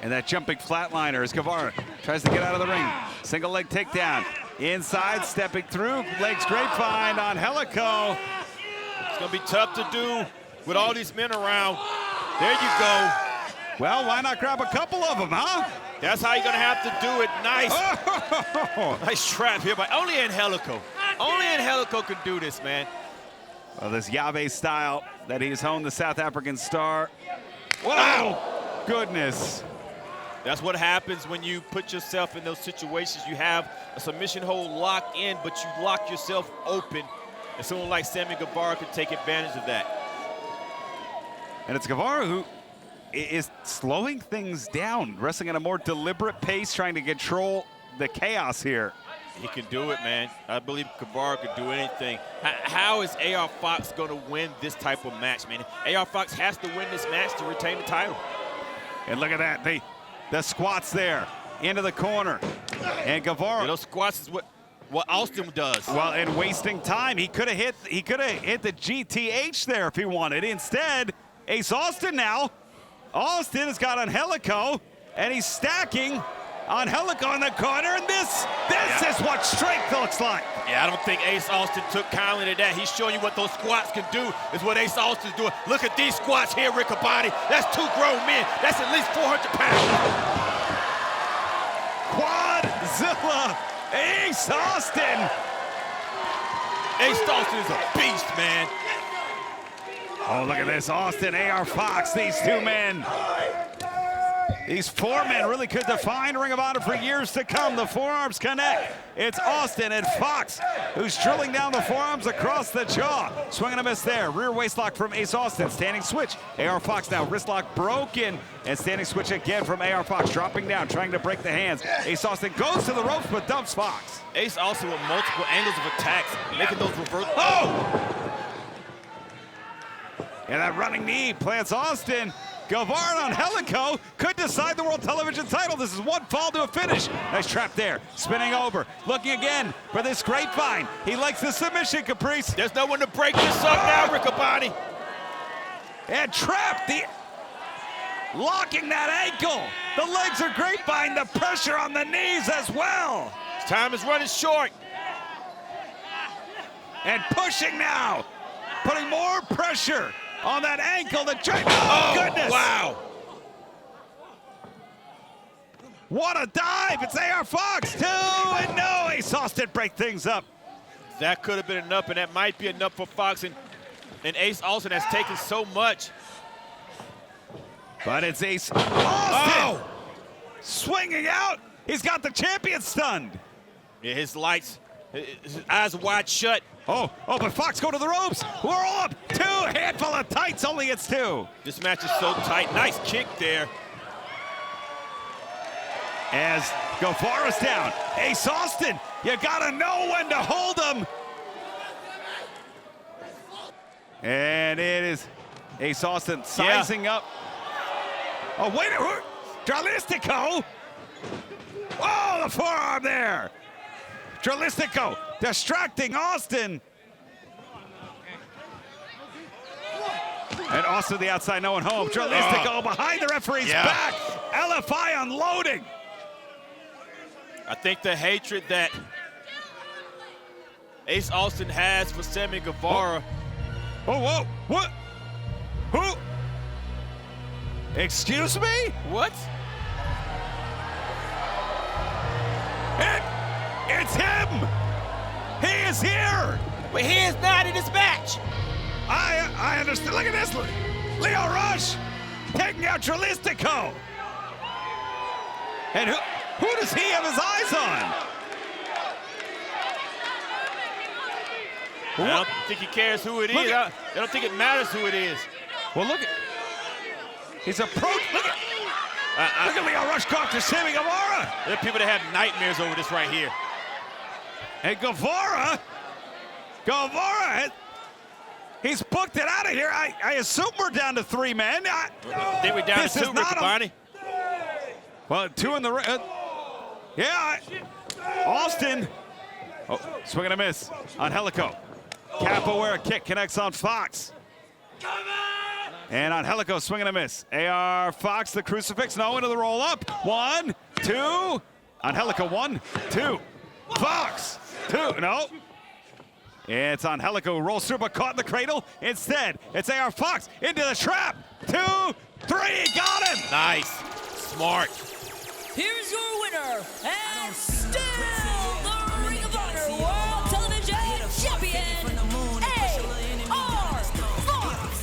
And that jumping flatliner as Guevara tries to get out of the ring. Single leg takedown. Inside, stepping through, legs grapevine on Helico. It's going to be tough to do with all these men around. There you go. Well, why not grab a couple of them, huh? That's how you're going to have to do it. Nice. Nice trap here, but only Angelico. Only Angelico can do this, man. Well, this Yave style that he's honed, the South African star. Wow! Goodness. That's what happens when you put yourself in those situations. You have a submission hold locked in, but you lock yourself open. And someone like Sammy Guevara could take advantage of that. And it's Guevara who is slowing things down, wrestling at a more deliberate pace, trying to control the chaos here. He can do it, man. I believe Guevara could do anything. How is AR Fox going to win this type of match, man? AR Fox has to win this match to retain the title. And look at that. The squats there into the corner. And Guevara. Yeah, those squats is what Austin does. Well, and wasting time. He could have hit the GTH there if he wanted. Instead, Ace Austin now. Austin has got Angelico, and he's stacking Angelico in the corner, and this is what strength looks like. Yeah, I don't think Ace Austin took kindly to that. He's showing you what those squats can do, is what Ace Austin's doing. Look at these squats here, Riccaboni. That's 2 grown men. That's at least 400 pounds. Quadzilla Ace Austin. Ace Austin is a beast, man. Oh, look at this, Austin, AR Fox, these two men. These four men really could define Ring of Honor for years to come. The forearms connect. It's Austin and Fox who's drilling down the forearms across the jaw. Swing and a miss there. Rear waist lock from Ace Austin. Standing switch. AR Fox now wrist lock broken. And standing switch again from AR Fox. Dropping down, trying to break the hands. Ace Austin goes to the ropes but dumps Fox. Ace Austin with multiple angles of attacks, making those reverse. Oh! And that running knee plants Austin. Guevara on Helico could decide the World Television title. This is one fall to a finish. Nice trap there. Spinning over. Looking again for this grapevine. He likes the submission, Caprice. There's no one to break this up now, Riccaboni. And trapped. Locking that ankle. The legs are grapevine. The pressure on the knees as well. Time is running short. And pushing now. Putting more pressure on that ankle. Goodness. Wow. What a dive. It's AR Fox. 2 and no. Ace Austin break things up. That could have been enough, and that might be enough for Fox. And Ace Austin has taken so much. But it's Ace Austin. Swinging out. He's got the champion stunned. Yeah, his lights, his eyes are wide shut. Oh, but Fox go to the ropes. We're all up. 2, handful of tights, only it's 2. This match is so tight. Nice kick there. As Guevara's down. Ace Austin, you gotta know when to hold him. And it is Ace Austin sizing up. Oh, wait, Dralistico. Oh, the forearm there. Dralistico distracting Austin. And Austin the outside, no one home. Dralistico behind the referee's back. LFI unloading. I think the hatred that Ace Austin has for Sammy Guevara. Whoa, what? Who? Excuse me? What? It's him! He is here! But he is not in this match. I understand. Look at this. Leo Rush taking out Dralistico. And who does he have his eyes on? I don't think he cares who it is. I don't think it matters who it is. Well, look at. He's approaching. Look at Leo Rush go after Sammy Guevara. There are people that have nightmares over this right here. And Guevara, he's booked it out of here. I assume we're down to 3 men. I think we're down to 2, Riccaboni. Well, 2 in the ring. Austin. Oh, swing and a miss on Helico. Capoeira kick connects on Fox. And on Helico, swing and a miss. AR Fox, the crucifix, no into the roll up. 1, 2. On Helico, 1, 2. Fox, 2, no. It's on Helico, rolls through, but caught in the cradle. Instead, it's AR Fox into the trap. 2, 3, got him. Nice, smart. Here's your winner, and still the Ring of Honor World Television Champion, AR Fox.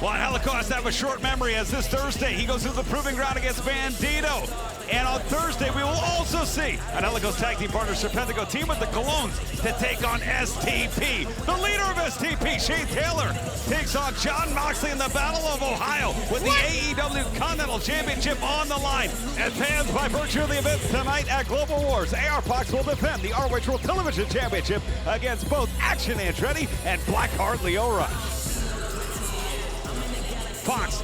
Well, Helico has to have a short memory, as this Thursday he goes to the Proving Ground against Bandito. And on Thursday, we will also see an Helico's tag team partner, Serpentico, team with the Colognes to take on STP. The leader of STP, Shane Taylor, takes on John Moxley in the Battle of Ohio with the AEW Continental Championship on the line. And fans, by virtue of the events tonight at Global Wars, AR Fox will defend the ROH World Television Championship against both Action Andretti and Blackheart Leo Rush. Fox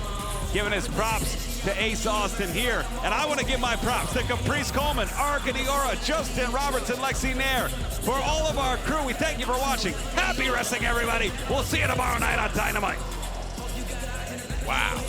giving his props to Ace Austin here. And I want to give my props to Caprice Coleman, Arcadiora, Justin Robertson, Lexi Nair. For all of our crew, we thank you for watching. Happy wrestling, everybody. We'll see you tomorrow night on Dynamite. Wow.